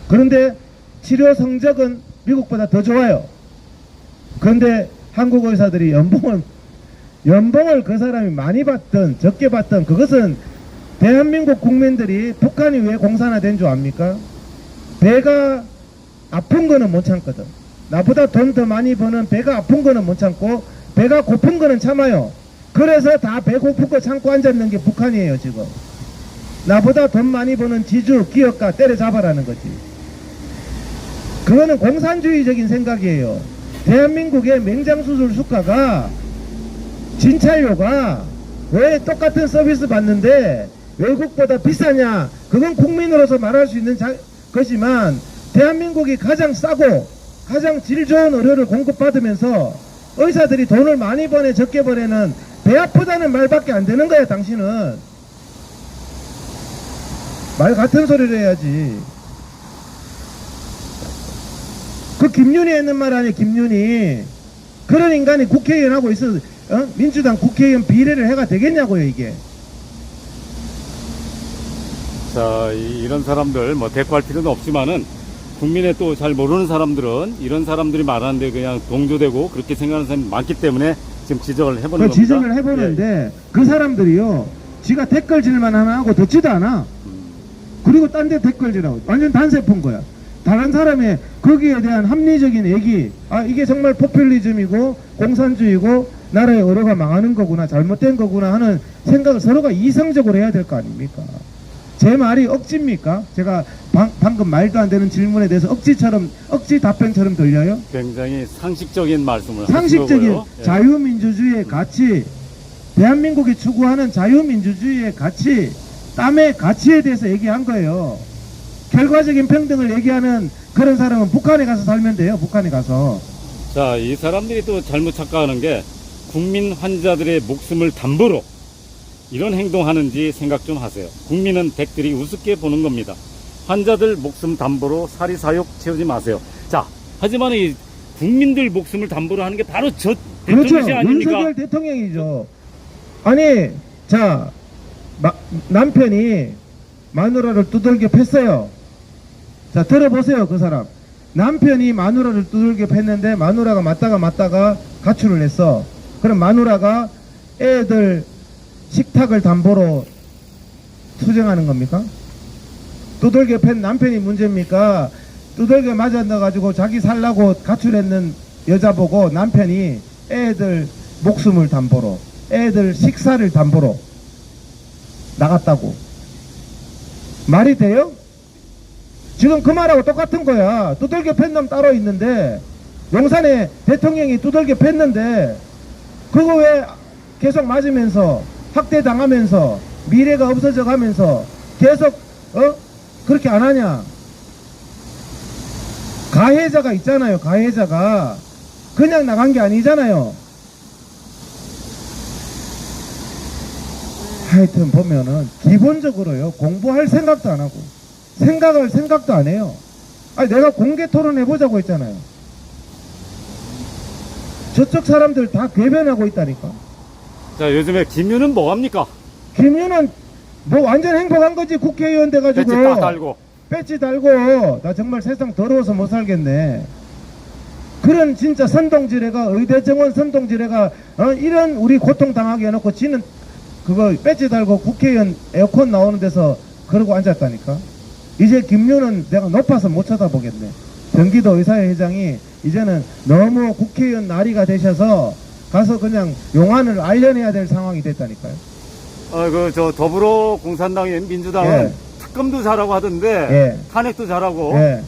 그런데 치료 성적은 미국보다 더 좋아요. 그런데 한국 의사들이 연봉을 그 사람이 많이 받든 적게 받든 그것은 대한민국 국민들이 북한이 왜 공산화된 줄 압니까? 배가 아픈 거는 못 참거든. 나보다 돈 더 많이 버는 배가 아픈 거는 못 참고 배가 고픈 거는 참아요. 그래서 다 배 고픈 거 참고 앉았는 게 북한이에요. 지금 나보다 돈 많이 버는 지주 기업가 때려잡아라는 거지. 그거는 공산주의적인 생각이에요. 대한민국의 맹장수술 수가가 진찰료가 왜 똑같은 서비스 받는데 외국보다 비싸냐? 그건 국민으로서 말할 수 있는 것이지만 대한민국이 가장 싸고 가장 질 좋은 의료를 공급받으면서 의사들이 돈을 많이 버네 적게 버네는 배 아프다는 말밖에 안 되는 거야. 당신은 말 같은 소리를 해야지. 그 김윤희 했는 말 아니에요. 김윤희. 그런 인간이 국회의원 하고 있어. 민주당 국회의원 비례를 해가 되겠냐고요. 이게. 자, 이런 사람들 뭐 대꾸할 필요는 없지만은 국민의 또 잘 모르는 사람들은 이런 사람들이 말하는데 그냥 동조되고 그렇게 생각하는 사람이 많기 때문에 지금 지적을 해보는 겁니다. 지적을 해보는데 그 사람들이요, 지가 댓글질만 하고 듣지도 않아. 그리고 딴 데 댓글질하고 완전 단세포인 거야. 다른 사람의 거기에 대한 합리적인 얘기, 아 이게 정말 포퓰리즘이고 공산주의고 나라의 의료가 망하는 거구나, 잘못된 거구나 하는 생각을 서로가 이성적으로 해야 될 거 아닙니까? 제 말이 억지입니까? 제가 방금 말도 안 되는 질문에 대해서 억지 답변처럼 들려요? 굉장히 상식적인 말씀을 상식적인 하신 거고요. 예. 자유민주주의의 가치, 대한민국이 추구하는 자유민주주의의 가치, 땀의 가치에 대해서 얘기한 거예요. 결과적인 평등을 얘기하는 그런 사람은 북한에 가서 살면 돼요. 북한에 가서. 자, 이 사람들이 또 잘못 착각하는 게 국민 환자들의 목숨을 담보로 이런 행동하는지 생각 좀 하세요. 국민은 백들이 우습게 보는 겁니다. 환자들 목숨 담보로 사리사욕 채우지 마세요. 자, 하지만 이 국민들 목숨을 담보로 하는 게 바로 저 그렇죠. 대통령이 아닙니까? 윤석열 대통령이죠. 아니, 자, 남편이 마누라를 두들겨 팼어요. 자, 들어보세요. 그 사람. 남편이 마누라를 두들겨 팼는데 마누라가 맞다가 가출을 했어. 그럼 마누라가 애들 식탁을 담보로 투쟁하는 겁니까? 두들겨 팬 남편이 문제입니까? 두들겨 맞아 넣어가지고 자기 살라고 가출했는 여자 보고 남편이 애들 목숨을 담보로, 애들 식사를 담보로 나갔다고. 말이 돼요? 지금 그 말하고 똑같은 거야. 두들겨 팬 놈 따로 있는데, 용산에 대통령이 두들겨 팼는데 그거 왜 계속 맞으면서 학대당하면서 미래가 없어져 가면서 계속 그렇게 안 하냐? 가해자가 있잖아요. 가해자가 그냥 나간 게 아니잖아요. 하여튼 보면은 기본적으로요, 공부할 생각도 안 하고 생각할 생각도 안 해요. 아니, 내가 공개 토론 해보자고 했잖아요. 저쪽 사람들 다 괴변하고 있다니까. 자, 요즘에 김유는 뭐합니까? 김유는 뭐 완전 행복한 거지. 국회의원 돼가지고 배지 딱 달고. 배지 달고. 나 정말 세상 더러워서 못 살겠네. 그런 진짜 선동지레가, 의대 정원 선동지레가 이런 우리 고통당하게 해놓고 지는 그거 배지 달고 국회의원 에어컨 나오는 데서 그러고 앉았다니까. 이제 김유는 내가 높아서 못 쳐다보겠네. 경기도 의사회 회장이 이제는 너무 국회의원 나리가 되셔서 가서 그냥 용안을 알려내야 될 상황이 됐다니까요. 저 더불어공산당인 민주당은 예. 특검도 잘하고 하던데 예. 탄핵도 잘하고 예,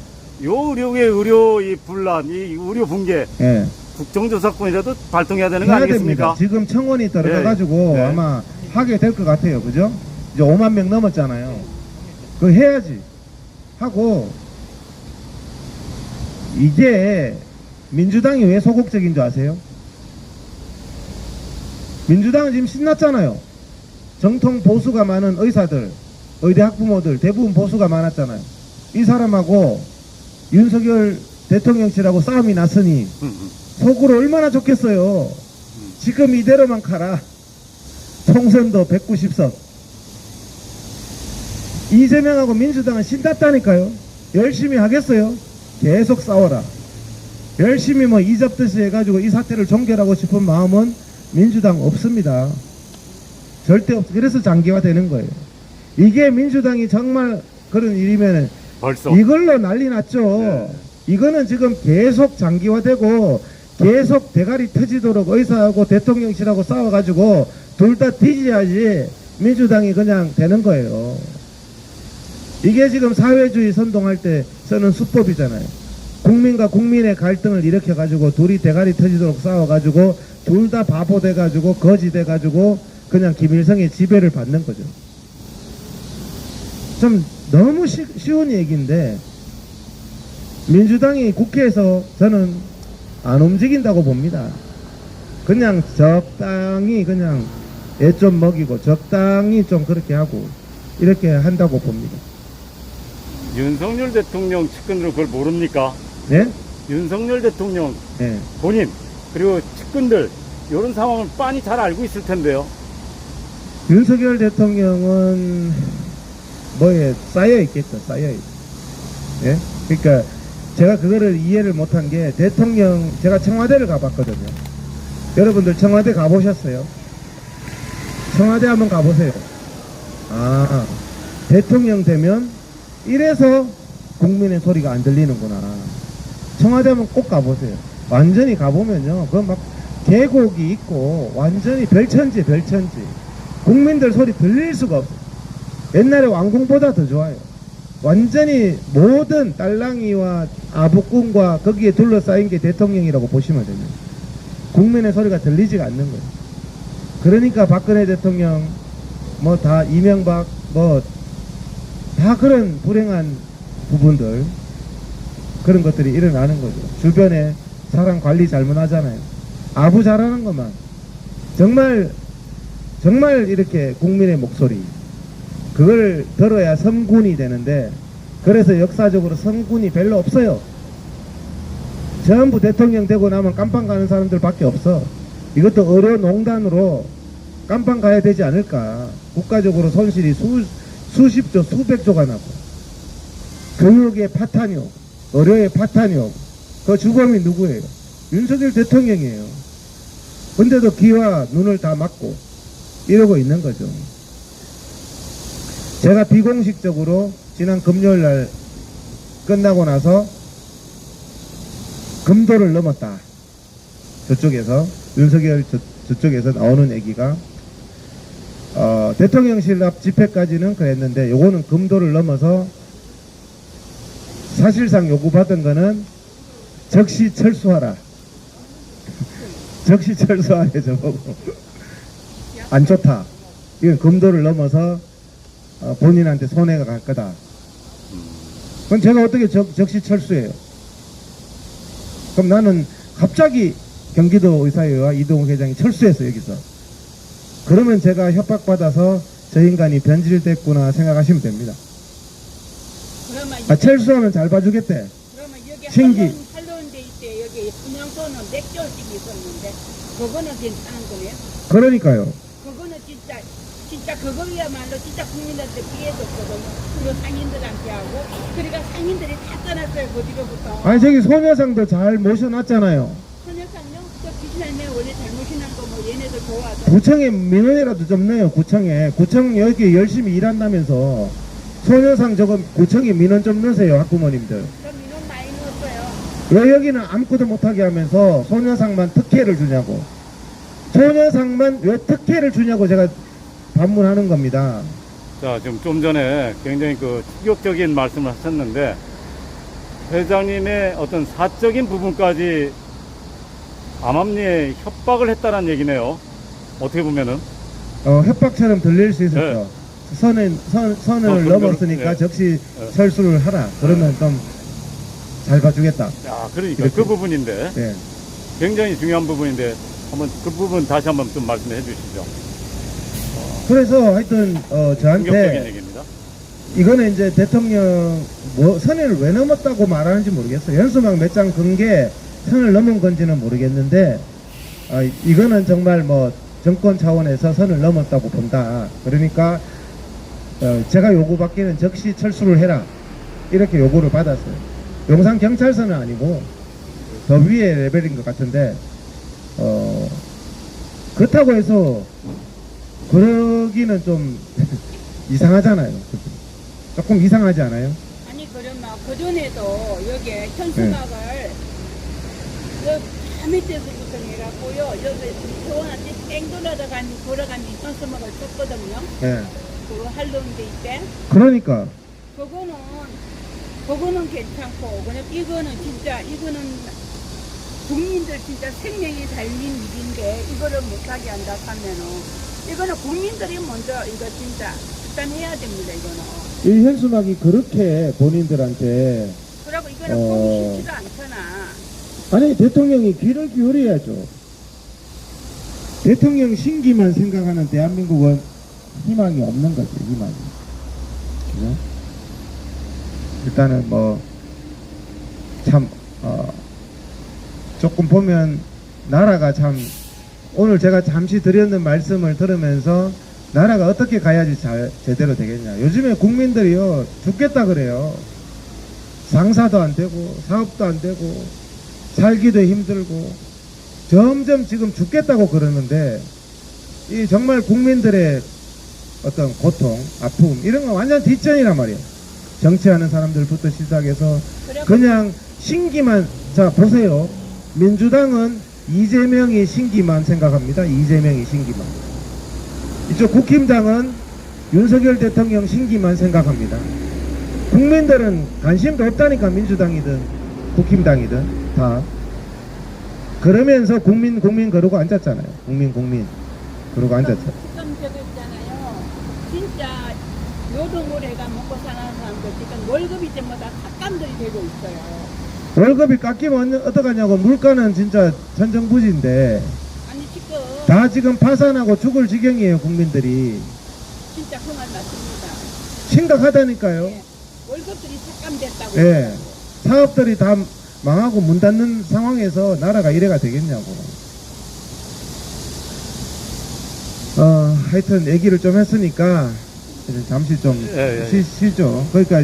요 의료의 의료 이 분란, 이 의료 붕괴 예. 국정조사권이라도 발동해야 되는 거 해야 아니겠습니까? 됩니다. 지금 청원이 들어가가지고 네. 아마 하게 될 것 같아요. 그죠? 이제 5만 명 넘었잖아요. 그거 해야지. 하고, 이게 민주당이 왜 소극적인 줄 아세요? 민주당은 지금 신났잖아요. 정통 보수가 많은 의사들, 의대 학부모들 대부분 보수가 많았잖아요. 이 사람하고 윤석열 대통령실하고 싸움이 났으니 속으로 얼마나 좋겠어요. 지금 이대로만 가라. 총선도 190석. 이재명하고 민주당은 신났다니까요. 열심히 하겠어요. 계속 싸워라. 열심히 뭐 이잡듯이 해가지고 이 사태를 종결하고 싶은 마음은 민주당 없습니다. 절대 없어. 그래서 장기화되는 거예요. 이게 민주당이 정말 그런 일이면 벌써 이걸로 난리 났죠. 네. 이거는 지금 계속 장기화되고 계속 대가리 터지도록 의사하고 대통령실하고 싸워가지고 둘 다 뒤져야지 민주당이 그냥 되는 거예요. 이게 지금 사회주의 선동할 때 쓰는 수법이잖아요. 국민과 국민의 갈등을 일으켜가지고 둘이 대가리 터지도록 싸워가지고 둘 다 바보 돼가지고 거지 돼가지고 그냥 김일성의 지배를 받는 거죠. 좀 너무 쉬운 얘기인데 민주당이 국회에서 저는 안 움직인다고 봅니다. 그냥 적당히 그냥 애 좀 먹이고 적당히 좀 그렇게 하고 이렇게 한다고 봅니다. 윤석열 대통령 측근들은 그걸 모릅니까? 네? 윤석열 대통령 네. 본인 그리고 측근들 이런 상황을 빤히 잘 알고 있을 텐데요. 윤석열 대통령은 뭐에 쌓여 있겠죠. 쌓여 있. 예? 그러니까 제가 그거를 이해를 못한 게 대통령 제가 청와대를 가봤거든요. 여러분들 청와대 가보셨어요? 청와대 한번 가보세요. 아, 대통령 되면 이래서 국민의 소리가 안 들리는구나. 청와대 한번 꼭 가보세요. 완전히 가보면요. 그건 막 계곡이 있고 완전히 별천지. 국민들 소리 들릴 수가 없어요. 옛날에 왕궁보다 더 좋아요. 완전히 모든 딸랑이와 아부꾼과 거기에 둘러싸인 게 대통령이라고 보시면 됩니다. 국민의 소리가 들리지가 않는 거예요. 그러니까 박근혜 대통령, 뭐 다 이명박, 뭐 다 그런 불행한 부분들, 그런 것들이 일어나는 거죠. 주변에 사람 관리 잘못하잖아요. 아부 잘하는 것만. 정말 이렇게 국민의 목소리, 그걸 들어야 성군이 되는데, 그래서 역사적으로 성군이 별로 없어요. 전부 대통령 되고 나면 깜빵 가는 사람들 밖에 없어. 이것도 의료농단으로 깜빵 가야 되지 않을까. 국가적으로 손실이 수십조 수백조가 나고, 교육의 파탄이 오고, 의료의 파탄이 오고, 그 주범이 누구예요? 윤석열 대통령이에요. 근데도 귀와 눈을 다 막고 이러고 있는 거죠. 제가 비공식적으로 지난 금요일 날 끝나고 나서 금도를 넘었다. 저쪽에서, 윤석열 저쪽에서 나오는 얘기가, 대통령실 앞 집회까지는 그랬는데, 요거는 금도를 넘어서 사실상 요구받은 거는 즉시 철수하라. 즉시 철수하래, 저보고. 안 좋다. 이건 금도를 넘어서 본인한테 손해가 갈 거다. 그럼 제가 어떻게 즉시 철수해요? 그럼 나는 갑자기 경기도 의사회와 이동욱 회장이 철수했어, 여기서. 그러면 제가 협박받아서 저 인간이 변질됐구나 생각하시면 됩니다. 그러면 철수하면 잘 봐주겠대. 그러면 여기 신기. 한로운 데 있대. 여기 분양소는 100조씩 있었는데 그거는 괜찮은 거네요. 그러니까요. 그거는 진짜 그거야말로 진짜 국민한테 피해줬거든요. 그 상인들한테 하고. 그러니까 상인들이 다 떠났어요. 거기로부터. 아니, 저기 소녀상도 잘 모셔놨잖아요. 선녀상요? 저 귀신할매 원래 잘못이 난 거 뭐 얘네들 좋아하죠. 구청에 민원이라도 좀 넣어요. 구청에. 구청 여기 열심히 일한다면서 소녀상 저거 구청에 민원 좀 넣으세요. 학부모님들. 저 민원 많이 넣었어요. 왜 여기는 아무것도 못하게 하면서 소녀상만 특혜를 주냐고. 소녀상만 왜 특혜를 주냐고 제가 반문하는 겁니다. 자, 지금 좀 전에 굉장히 그 충격적인 말씀을 하셨는데, 회장님의 어떤 사적인 부분까지 암암리에 협박을 했다는 얘기네요. 어떻게 보면은. 협박처럼 들릴 수 있었죠. 네. 선을 그거를- 넘었으니까 네. 적시 네. 철수를 하라. 그러면 좀 잘 봐주겠다. 야, 그러니까 그렇죠. 그 부분인데, 네. 굉장히 중요한 부분인데, 한번 그 부분 다시 한번 좀 말씀해 주시죠. 그래서 하여튼 충격적인 저한테 얘기입니다. 이거는 이제 대통령 선을 왜 넘었다고 말하는지 모르겠어요. 연수막 몇 장 건 게 선을 넘은 건지는 모르겠는데, 이거는 정말 뭐 정권 차원에서 선을 넘었다고 본다. 그러니까 제가 요구받기는 즉시 철수를 해라. 이렇게 요구를 받았어요. 용산 경찰서는 아니고 더 위의 레벨인 것 같은데, 그렇다고 해서 그러기는 좀 이상하잖아요. 조금 이상하지 않아요? 아니 그러면 그전에도 여기 현수막을 저 밑에서부터 내갖고요. 여기 소원한테 땡 돌아가는 현수막을 쳤거든요. 네. 그 할로운 데 있대. 그러니까 그거는 괜찮고, 그냥 이거는 국민들 진짜 생명이 달린 일인데 이거를 못하게 한다 하면은 이거는 국민들이 먼저 이거 진짜 일단 해야 됩니다. 이거는. 이 현수막이 그렇게 본인들한테 그리고 이거는 보기 싫지도 않잖아. 아니 대통령이 귀를 기울여야죠. 대통령 신기만 생각하는 대한민국은 희망이 없는 거죠. 희망이. 그죠? 일단은 뭐 참 조금 보면 나라가 참, 오늘 제가 잠시 드렸는 말씀을 들으면서 나라가 어떻게 가야지 제대로 되겠냐. 요즘에 국민들이요 죽겠다 그래요. 장사도 안 되고 사업도 안 되고 살기도 힘들고 점점 지금 죽겠다고 그러는데, 이 정말 국민들의 어떤 고통, 아픔 이런 거 완전 뒷전이란 말이에요. 정치하는 사람들부터 시작해서 그냥 신기만. 자 보세요. 민주당은 이재명이 신기만 생각합니다. 이재명이 신기만. 이쪽 국힘당은 윤석열 대통령 신기만 생각합니다. 국민들은 관심도 없다니까. 민주당이든 국힘당이든 다. 그러면서 국민 그러고 앉았잖아요. 국민 그러고 앉았잖아요. 지금 저거 있잖아요. 진짜 노동을해가 먹고 사는 사람들 지금 월급이 전부 다 삭감들이 되고 있어요. 월급이 깎이면 어떡하냐고. 물가는 진짜 천정부지인데 아니 지금 다 지금 파산하고 죽을 지경이에요. 국민들이. 진짜 그 말 맞습니다. 심각하다니까요. 예. 월급들이 삭감됐다고. 예. 사업들이 다 망하고 문 닫는 상황에서 나라가 이래가 되겠냐고. 하여튼 얘기를 좀 했으니까 이제 잠시 좀 쉬죠. 그러니까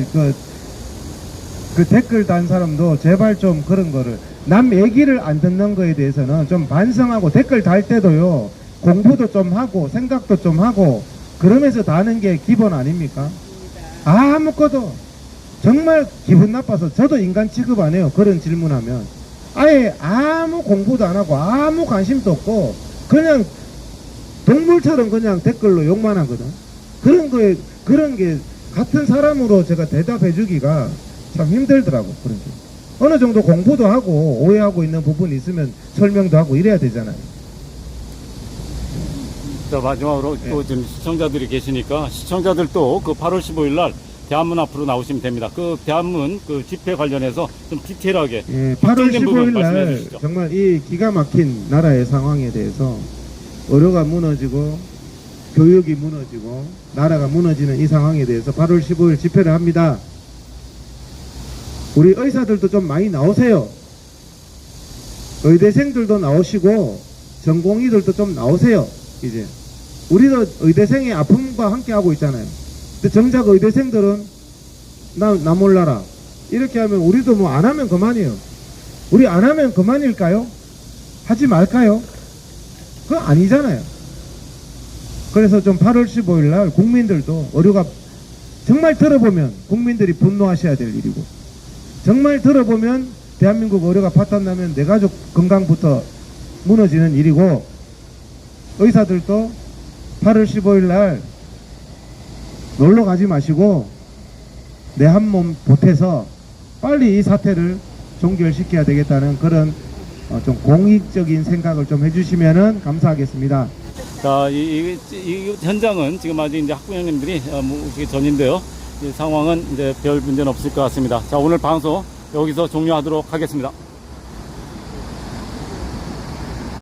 그 댓글 단 사람도 제발 좀 그런 거를, 남 얘기를 안 듣는 거에 대해서는 좀 반성하고, 댓글 달 때도요 공부도 좀 하고 생각도 좀 하고 그러면서 다는 게 기본 아닙니까? 아무것도 정말 기분 나빠서 저도 인간 취급 안 해요. 그런 질문하면 아예 아무 공부도 안 하고 아무 관심도 없고 그냥 동물처럼 그냥 댓글로 욕만 하거든. 그런 게 같은 사람으로 제가 대답해 주기가 참 힘들더라고. 그런 게 어느 정도 공부도 하고 오해하고 있는 부분이 있으면 설명도 하고 이래야 되잖아요. 자, 마지막으로 또 지금 시청자들이 계시니까 시청자들도 그 8월 15일 날 대한문 앞으로 나오시면 됩니다. 그 대한문 그 집회 관련해서 좀 디테일하게 예, 8월 확정된 부분 15일 말씀해 날 주시죠. 정말 이 기가 막힌 나라의 상황에 대해서 의료가 무너지고 교육이 무너지고 나라가 무너지는 이 상황에 대해서 8월 15일 집회를 합니다. 우리 의사들도 좀 많이 나오세요. 의대생들도 나오시고 전공의들도 좀 나오세요. 이제 우리도 의대생의 아픔과 함께 하고 있잖아요. 근데 정작 의대생들은 나 몰라라 이렇게 하면 우리도 뭐 안 하면 그만이에요. 우리 안 하면 그만일까요? 하지 말까요? 그거 아니잖아요. 그래서 좀 8월 15일 날 국민들도 의료가 정말 들어보면 국민들이 분노하셔야 될 일이고, 정말 들어보면 대한민국 의료가 파탄나면 내 가족 건강부터 무너지는 일이고, 의사들도 8월 15일 날 놀러 가지 마시고 내 한 몸 보태서 빨리 이 사태를 종결시켜야 되겠다는 그런 좀 공익적인 생각을 좀 해주시면은 감사하겠습니다. 자, 이 현장은 지금 아직 이제 학부형님들이 오시기 전인데요. 이 상황은 이제 별 문제는 없을 것 같습니다. 자, 오늘 방송 여기서 종료하도록 하겠습니다.